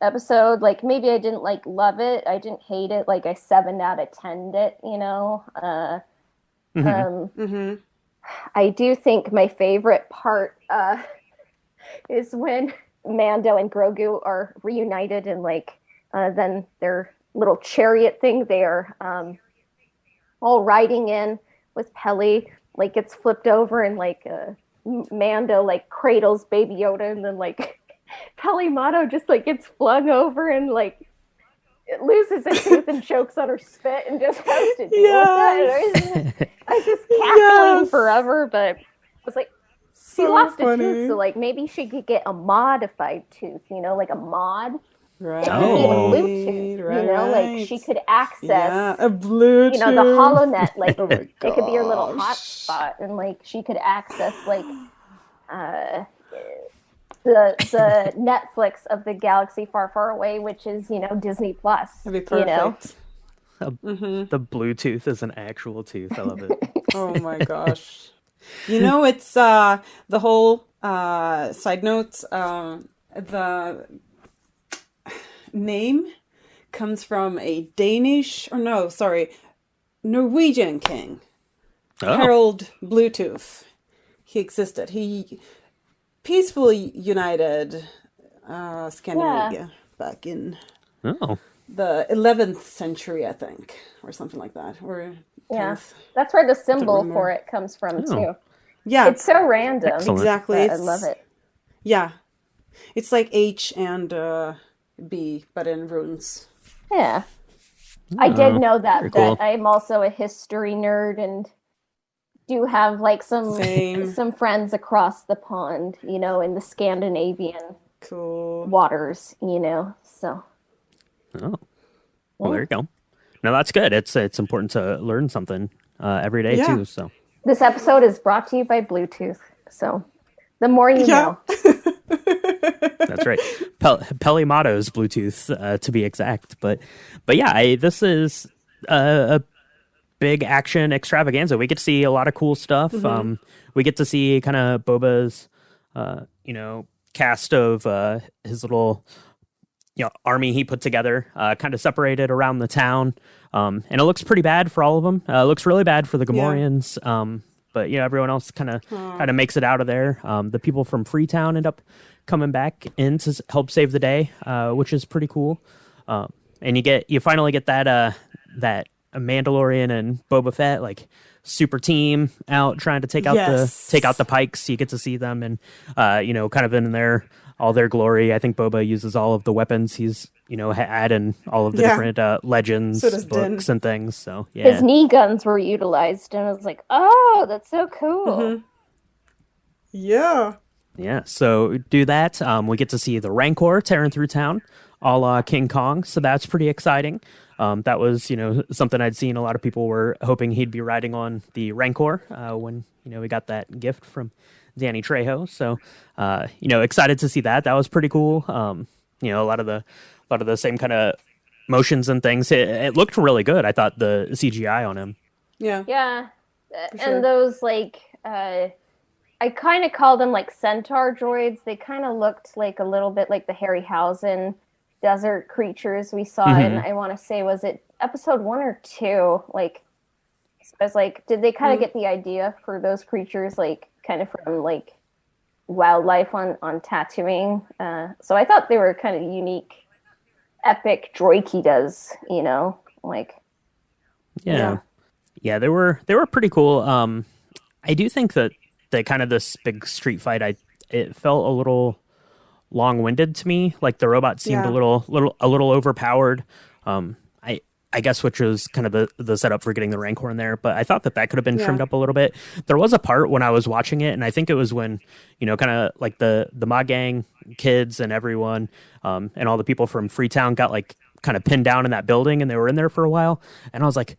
episode. Like maybe I didn't like love it. I didn't hate it. Like I 7 out of 10'd it. I do think my favorite part is when Mando and Grogu are reunited and like then their little chariot thing. They are all riding in with Peli. Like gets flipped over and like. Mando like cradles Baby Yoda, and then like Pelimato just like gets flung over and like it loses its tooth and chokes on her spit and just has to deal with that. I was just cackling forever, but I was like, she lost a tooth, so like maybe she could get a modified tooth, like a mod. Right. Oh. A Bluetooth, like she could access a Bluetooth. the HoloNet, like oh my it could be her little gosh. hotspot, and like she could access like the Netflix of the galaxy far, far away, which is Disney Plus. That'd be perfect. The Bluetooth is an actual tooth. I love it. Oh my gosh. It's the whole side notes. The name comes from a Norwegian king. Oh. Harold Bluetooth. He existed. He peacefully united Scandinavia back in the 11th century, I think, or something like that. Or 10th. That's where the symbol for it comes from too. Yeah, it's so random. Excellent. Exactly. I love it. Yeah, it's like H and B, but in runes. Yeah, I did know that. Very cool. But I'm also a history nerd and do have like some friends across the pond, in the Scandinavian waters, so. Oh, well, there you go. No, that's good. It's important to learn something every day too. So this episode is brought to you by Bluetooth. So the more you know. That's right. Peli Motto's Bluetooth to be exact. But yeah, this is a big action extravaganza. We get to see a lot of cool stuff. We get to see kind of Boba's, cast of his little, army he put together, kind of separated around the town. And it looks pretty bad for all of them. It looks really bad for the Gamorreans. But everyone else kind of makes it out of there. The people from Freetown end up coming back in to help save the day, which is pretty cool. And you finally get that Mandalorian and Boba Fett like super team out trying to take out the Pikes. You get to see them and kind of in all their glory. I think Boba uses all of the weapons he's had in all of the different legends, books, and things. So his knee guns were utilized, and I was like, oh, that's so cool. Yeah. Yeah, so do that. We get to see the Rancor tearing through town, a la King Kong. So that's pretty exciting. That was, something I'd seen. A lot of people were hoping he'd be riding on the Rancor when, we got that gift from Danny Trejo. So, excited to see that. That was pretty cool. A lot of the same kind of motions and things. It looked really good. I thought the CGI on him. Yeah. Yeah. And those I kind of call them like centaur droids. They kind of looked like a little bit like the Harryhausen desert creatures we saw in, I want to say, was it episode 1 or 2? Like, I was like, did they kind of get the idea for those creatures, like, kind of from, like, wildlife on Tatooine? So I thought they were kind of unique, epic droikitas, like. Yeah, they were pretty cool. I do think that kind of this big street fight, it felt a little long-winded to me. Like the robot seemed a little overpowered. I guess, which was kind of the setup for getting the Rancor in there. But I thought that could have been trimmed up a little bit. There was a part when I was watching it, and I think it was when, kind of like the Ma Gang kids and everyone, and all the people from Freetown got like kind of pinned down in that building, and they were in there for a while. And I was like,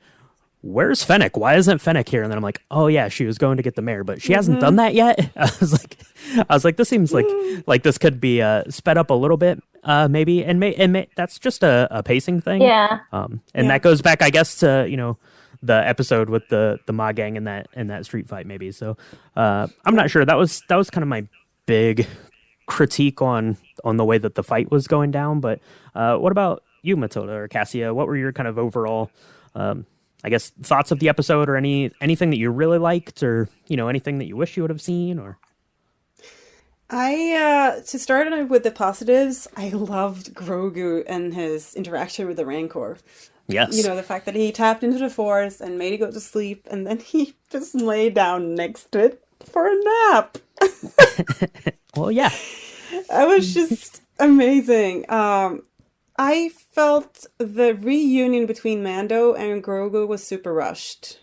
where's Fennec? Why isn't Fennec here? And then I'm like, oh yeah, she was going to get the mayor, but she hasn't done that yet. I was like, this seems like this could be sped up a little bit, maybe, and that's just a pacing thing. Yeah. That goes back, I guess, to the episode with the Ma Gang and that street fight, maybe. So I'm not sure. That was kind of my big critique on the way that the fight was going down. But what about you, Matilda or Cassia? What were your kind of overall I guess thoughts of the episode, or anything that you really liked, or anything that you wish you would have seen? Or to start with the positives, I loved Grogu and his interaction with the Rancor. Yes, the fact that he tapped into the Force and made it go to sleep, and then he just lay down next to it for a nap. Well, yeah, that was just amazing. I felt the reunion between Mando and Grogu was super rushed.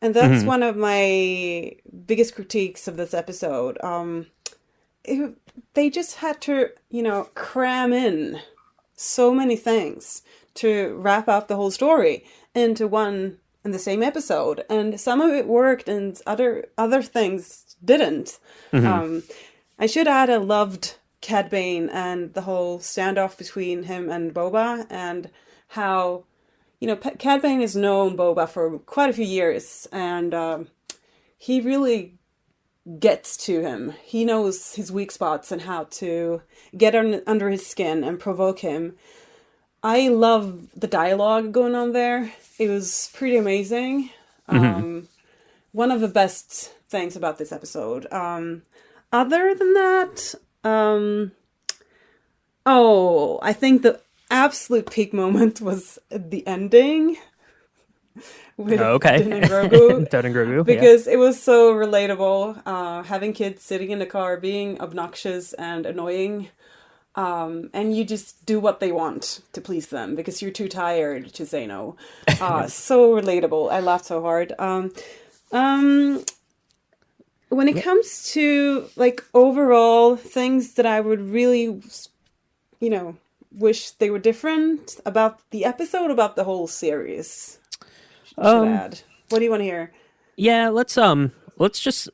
And that's one of my biggest critiques of this episode. They just had to, cram in so many things to wrap up the whole story into one and the same episode, and some of it worked and other things didn't. I should add, I loved Cad Bane and the whole standoff between him and Boba, and how, you know, Cad Bane has known Boba for quite a few years, and he really gets to him. He knows his weak spots and how to get under his skin and provoke him. I love the dialogue going on there. It was pretty amazing. One of the best things about this episode. Other than that, I think the absolute peak moment was the ending with Din and Grogu. Din and Grogu, because it was so relatable. Having kids sitting in the car, being obnoxious and annoying. And you just do what they want to please them because you're too tired to say no. So relatable. I laughed so hard. When it comes to like overall things that I would really, you know, wish they were different about the episode, about the whole series, I should add. What do you want to hear? Yeah, let's just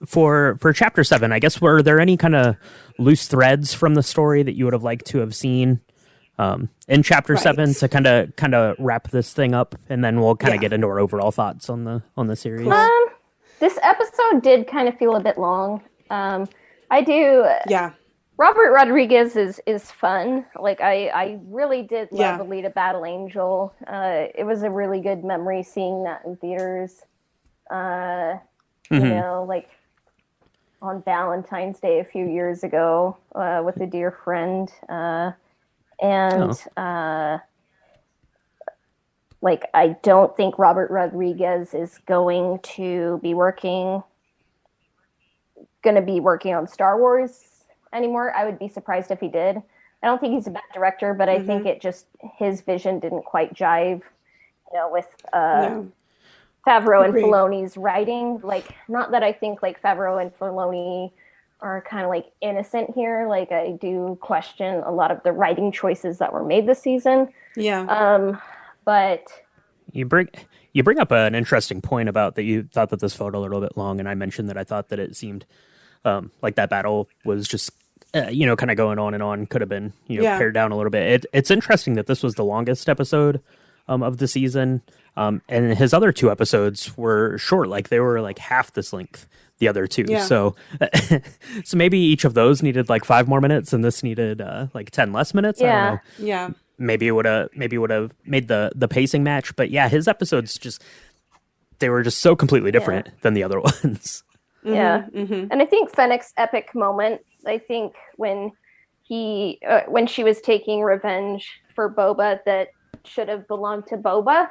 for chapter 7, I guess, were there any kind of loose threads from the story that you would have liked to have seen in chapter 7 to kind of wrap this thing up, and then we'll kind of get into our overall thoughts on the series. This episode did kind of feel a bit long. I do. Yeah. Robert Rodriguez is fun. Like I really did love Alita Battle Angel. It was a really good memory seeing that in theaters. You know, like on Valentine's Day a few years ago with a dear friend. Like, I don't think Robert Rodriguez is going to be working on Star Wars anymore. I would be surprised if he did. I don't think he's a bad director, but I think his vision didn't quite jive, you know, with Favreau and Filoni's writing. Like, not that I think like Favreau and Filoni are kind of like innocent here. Like, I do question a lot of the writing choices that were made this season. Yeah. But you bring up an interesting point about that you thought that this felt a little bit long, and I mentioned that I thought that it seemed like that battle was just kind of going on and on, could have been pared down a little bit. It's interesting that this was the longest episode of the season, and his other 2 episodes were short, like they were like half this length, the other 2. So maybe each of those needed like 5 more minutes, and this needed like 10 less minutes. I don't know. Yeah. Maybe it would have made the pacing match, but yeah, his episodes they were just so completely different than the other ones. Yeah. And I think Fennec's epic moment, I think when she was taking revenge for Boba, that should have belonged to Boba.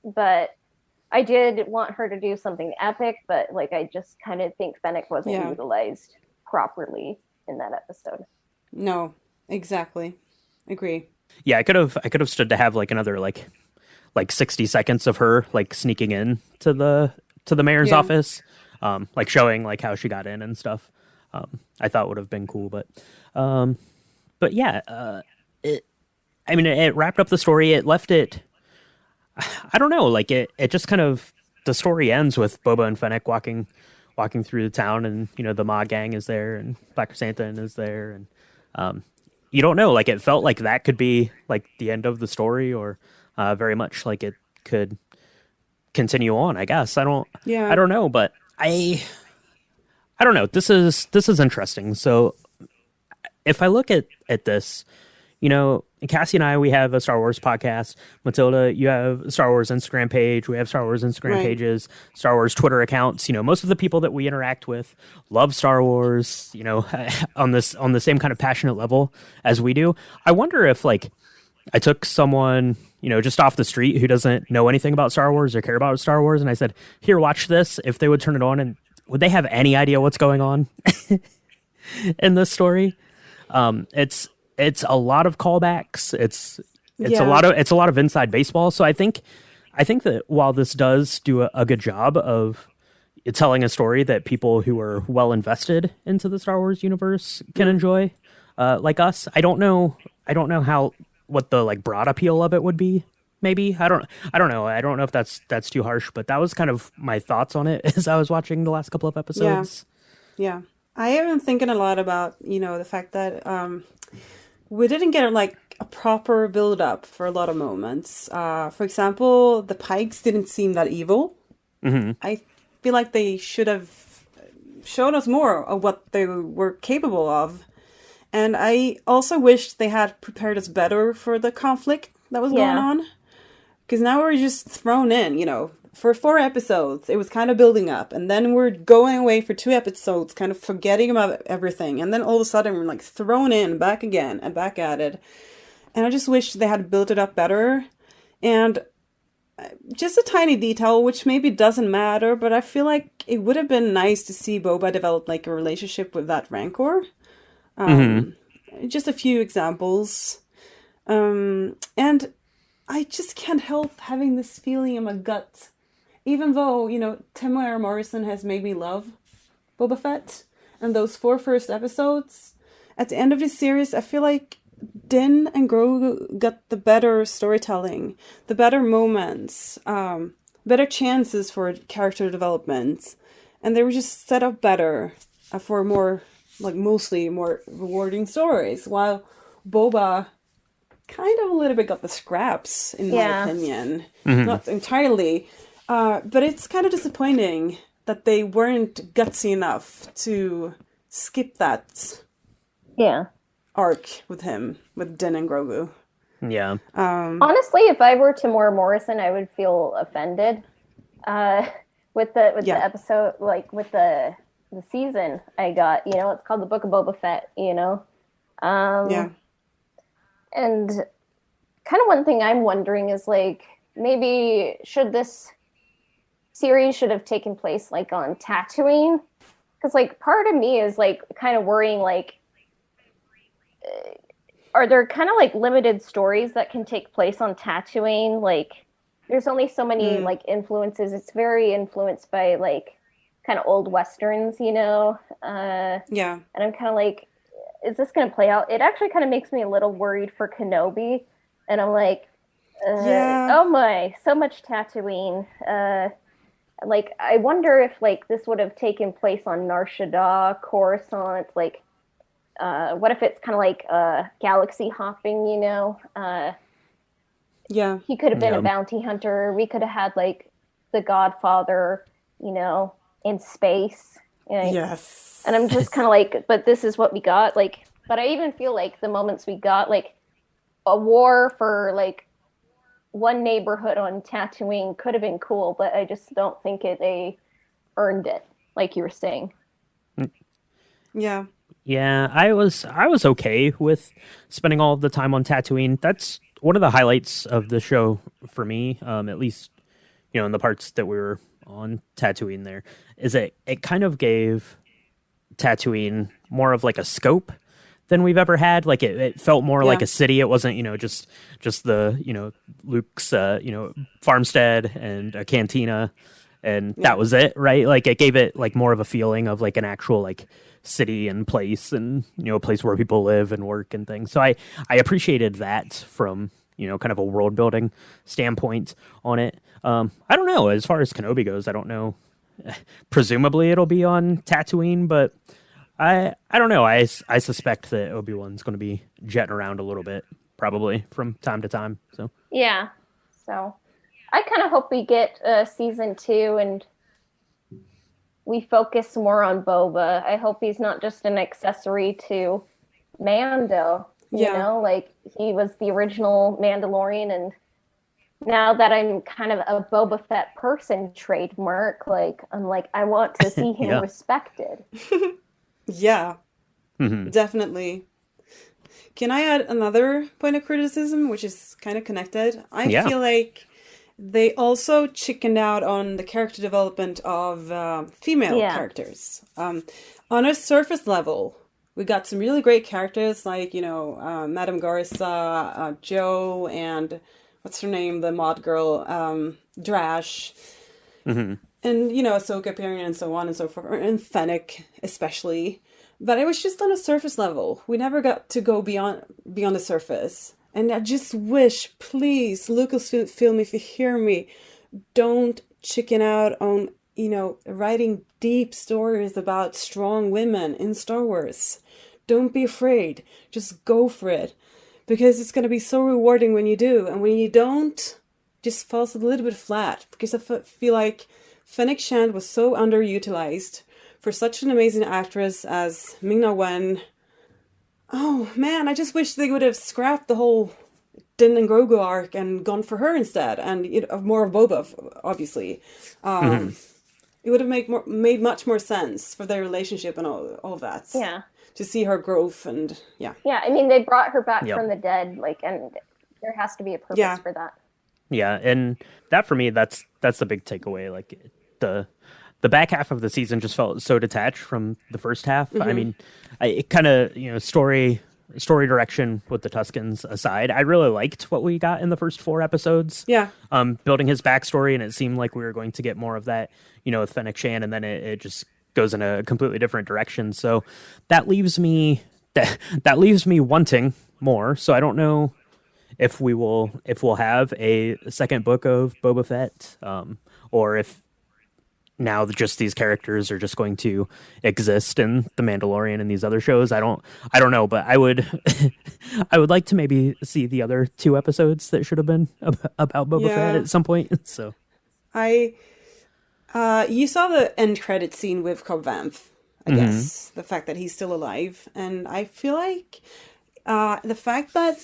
But I did want her to do something epic, but like I just kind of think Fennec wasn't utilized properly in that episode. No, exactly. Agree. Yeah, I could have stood to have like another like 60 seconds of her like sneaking in to the mayor's office, like showing like how she got in and stuff. I thought would have been cool, but yeah, it wrapped up the story. It left it, I don't know, like it just kind of, the story ends with Boba and Fennec walking through the town, and the Ma gang is there, and Black Chrysanthemum is there, and you don't know, like it felt like that could be like the end of the story, or very much like it could continue on, I guess. I don't know, but I don't know. This is interesting. So if I look at this, Cassie and I, we have a Star Wars podcast. Matilda, you have a Star Wars Instagram page. We have Star Wars Instagram pages, Star Wars Twitter accounts. Most of the people that we interact with love Star Wars, on the same kind of passionate level as we do. I wonder if like I took someone, just off the street who doesn't know anything about Star Wars or care about Star Wars, and I said, "Here, watch this," if they would turn it on, and would they have any idea what's going on in this story? It's a lot of callbacks. It's a lot of inside baseball. So I think that while this does do a good job of telling a story that people who are well invested into the Star Wars universe can enjoy, like us. I don't know how what the like broad appeal of it would be. Maybe I don't know. I don't know if that's too harsh, but that was kind of my thoughts on it as I was watching the last couple of episodes. Yeah. I have been thinking a lot about, the fact that we didn't get like a proper build up for a lot of moments. For example, the Pikes didn't seem that evil. Mm-hmm. I feel like they should have shown us more of what they were capable of. And I also wish they had prepared us better for the conflict that was going on. Because now we're just thrown in, for 4 episodes, it was kind of building up. And then we're going away for 2 episodes, kind of forgetting about everything. And then all of a sudden, we're like thrown in, back again, and back at it. And I just wish they had built it up better. And just a tiny detail, which maybe doesn't matter, but I feel like it would have been nice to see Boba develop like a relationship with that Rancor. Just a few examples. And I just can't help having this feeling in my gut. Even though, Temuera Morrison has made me love Boba Fett and those 4 first episodes, at the end of this series, I feel like Din and Grogu got the better storytelling, the better moments, better chances for character development, and they were just set up better for more, like mostly more rewarding stories, while Boba kind of a little bit got the scraps, in my opinion. Mm-hmm. Not entirely, but it's kind of disappointing that they weren't gutsy enough to skip that arc with him, with Din and Grogu. Yeah. Honestly, if I were Tamora Morrison, I would feel offended with the episode, like with the season I got. It's called the Book of Boba Fett. And kind of one thing I'm wondering is like, maybe this series should have taken place like on Tatooine, because like part of me is like kind of worrying, like, are there kind of like limited stories that can take place on Tatooine? Like, there's only so many like influences. It's very influenced by like kind of old westerns, And I'm kind of like, is this going to play out? It actually kind of makes me a little worried for Kenobi, and I'm like, oh my, so much Tatooine. Like, I wonder if like this would have taken place on Nar Shaddaa, Coruscant. Like, what if it's kind of like galaxy hopping? He could have been a bounty hunter. We could have had like the Godfather, in space. Yes. And I'm just kind of like, but this is what we got. Like, but I even feel like the moments we got, like a war for like one neighborhood on Tatooine could have been cool, but I just don't think they earned it, like you were saying. Yeah. Yeah, I was okay with spending all of the time on Tatooine. That's one of the highlights of the show for me, at least, in the parts that we were on Tatooine there, is it kind of gave Tatooine more of like a scope than we've ever had. Like it felt more like a city. It wasn't, just the, Luke's, farmstead and a cantina, and that was it, right? Like it gave it like more of a feeling of like an actual like city and place, and a place where people live and work and things. So I appreciated that from kind of a world building standpoint on it. I don't know, as far as Kenobi goes, I don't know. Presumably it'll be on Tatooine, but I don't know. I suspect that Obi-Wan's going to be jetting around a little bit, probably from time to time. So yeah, so I kind of hope we get season 2 and we focus more on Boba. I hope he's not just an accessory to Mando. Like he was the original Mandalorian, and now that I'm kind of a Boba Fett person trademark, like I'm like, I want to see him respected. Yeah, definitely. Can I add another point of criticism, which is kind of connected? I feel like they also chickened out on the character development of female characters. On a surface level, we got some really great characters like, Madame Garza, Joe, and what's her name, the mod girl, Drash. And, Ahsoka appearing and so on and so forth, and Fennec especially. But it was just on a surface level. We never got to go beyond the surface. And I just wish, please, Lucasfilm, if you hear me, don't chicken out on, writing deep stories about strong women in Star Wars. Don't be afraid. Just go for it. Because it's going to be so rewarding when you do. And when you don't, just falls a little bit flat. Because I feel like Fennec Shand was so underutilized for such an amazing actress as Ming-Na Wen. Oh man, I just wish they would have scrapped the whole Din and Grogu arc and gone for her instead, and more of Boba, obviously. It would have made much more sense for their relationship and all of that. Yeah. To see her growth and yeah. Yeah, I mean, they brought her back from the dead, and there has to be a purpose for that. Yeah, and that for me, that's the big takeaway. Like the back half of the season just felt so detached from the first half. I mean, it kind of, story direction with the Tuskens aside, I really liked what we got in the first 4 episodes. Yeah. Building his backstory, and it seemed like we were going to get more of that, with Fennec Shand, and then it just goes in a completely different direction. So that leaves me wanting more. So I don't know if we'll have a second book of Boba Fett, or if now just these characters are just going to exist in The Mandalorian and these other shows. I don't know, but I would I would like to maybe see the other 2 episodes that should have been about Boba Fett at some point. So you saw the end credit scene with Cobb Vanth, I guess, the fact that he's still alive, and I feel like the fact that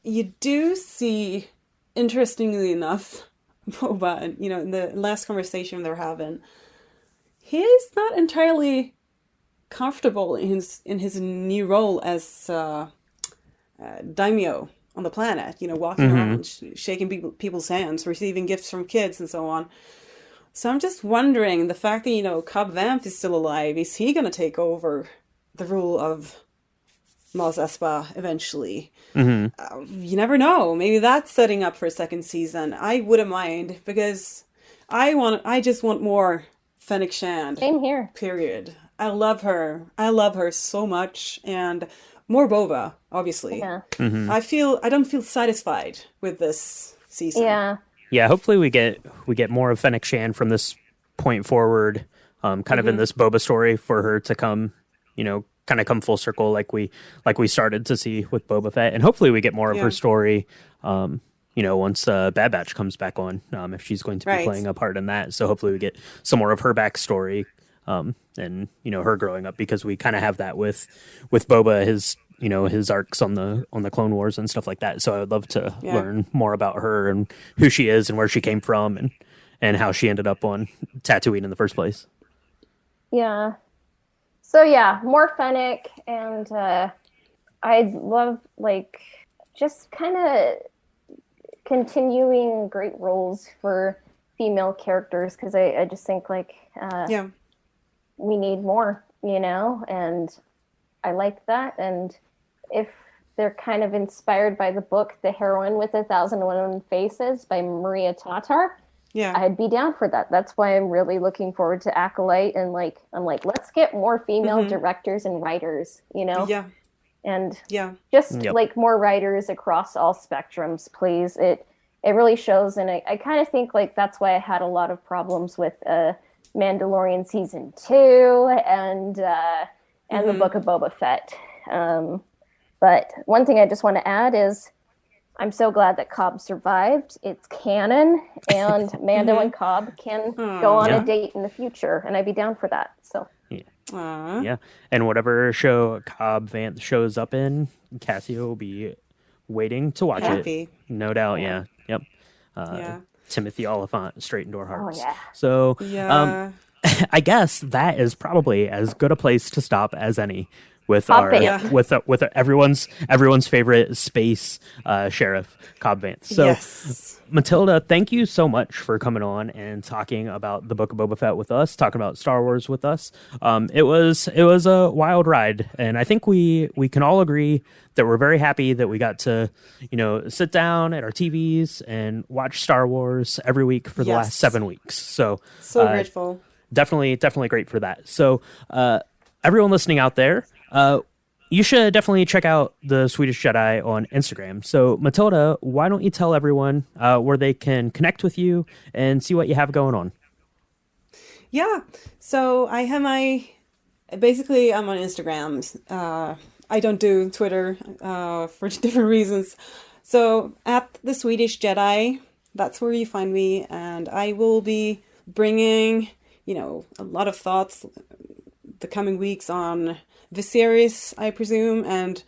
you do see, interestingly enough, Boba, and in the last conversation they're having, he is not entirely comfortable in his new role as daimyo on the planet. Walking around, shaking people's hands, receiving gifts from kids, and so on. So I'm just wondering, the fact that Cobb Vanth is still alive, is he going to take over the rule of Mos Espa eventually? You never know. Maybe that's setting up for a second season. I wouldn't mind, because I just want more Fennec Shand. Same here. Period. I love her so much, and more Boba, obviously. Yeah. I don't feel satisfied with this season. Yeah, hopefully we get more of Fennec Shand from this point forward, kind of in this Boba story, for her to come, kind of come full circle like we started to see with Boba Fett, and hopefully we get more of her story, once Bad Batch comes back on, if she's going to be playing a part in that. So hopefully we get some more of her backstory, and her growing up, because we kind of have that with Boba, his arcs on the Clone Wars and stuff like that. So I would love to learn more about her and who she is and where she came from, and how she ended up on Tatooine in the first place. Yeah. So yeah, more Fennec, and I'd love just kind of continuing great roles for female characters, because I just think we need more, and I like that. And if they're kind of inspired by the book The Heroine with 1,001 Faces by Maria Tatar, I'd be down for that. That's why I'm really looking forward to Acolyte, and I'm like, let's get more female directors and writers, and more writers across all spectrums, please. It really shows, and I kind of think that's why I had a lot of problems with Mandalorian season 2 and the Book of Boba Fett. But one thing I just want to add is, I'm so glad that Cobb survived. It's canon, and Mando and Cobb can go on a date in the future, and I'd be down for that. So yeah, and whatever show Cobb Vanth shows up in, Cassio will be waiting to watch it. No doubt. Yeah. Yep. Timothy Oliphant, straight into our hearts. Oh, yeah. So I guess that is probably as good a place to stop as any with Cobb with everyone's favorite space sheriff, Cobb Vanth. So yes. Matilda, thank you so much for coming on and talking about the Book of Boba Fett with us, talking about Star Wars with us. It was a wild ride, and I think we can all agree that we're very happy that we got to, sit down at our TVs and watch Star Wars every week for the last 7 weeks. So grateful. Definitely great for that. So everyone listening out there, you should definitely check out the Swedish Jedi on Instagram. So, Matilda, why don't you tell everyone where they can connect with you and see what you have going on? Yeah, so I have basically I'm on Instagram. I don't do Twitter for different reasons. So at the Swedish Jedi, that's where you find me, and I will be bringing, a lot of thoughts the coming weeks on the series, I presume, and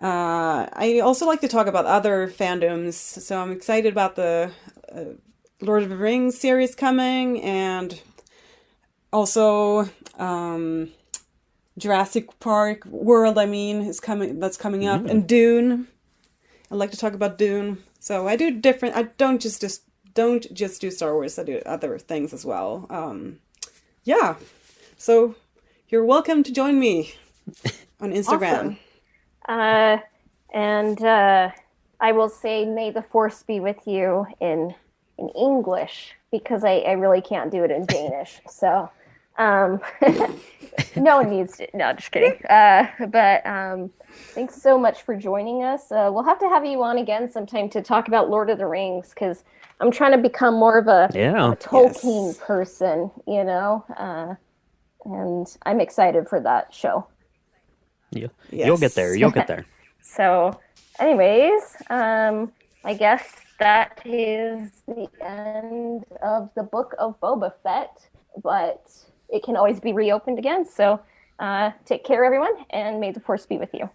I also like to talk about other fandoms. So I'm excited about the Lord of the Rings series coming, and also Jurassic Park World, is coming. That's coming up, and Dune. I like to talk about Dune. So I do different. I don't just do Star Wars. I do other things as well. Yeah. So you're welcome to join me on Instagram. Awesome. And I will say, may the force be with you in English, because I really can't do it in Danish. So no one needs to. No, just kidding. But thanks so much for joining us. We'll have to have you on again sometime to talk about Lord of the Rings, because I'm trying to become more of a Tolkien person, and I'm excited for that show. Yeah, you'll get there. You'll get there. So, anyways, I guess that is the end of the book of Boba Fett, but it can always be reopened again. So take care, everyone, and may the force be with you.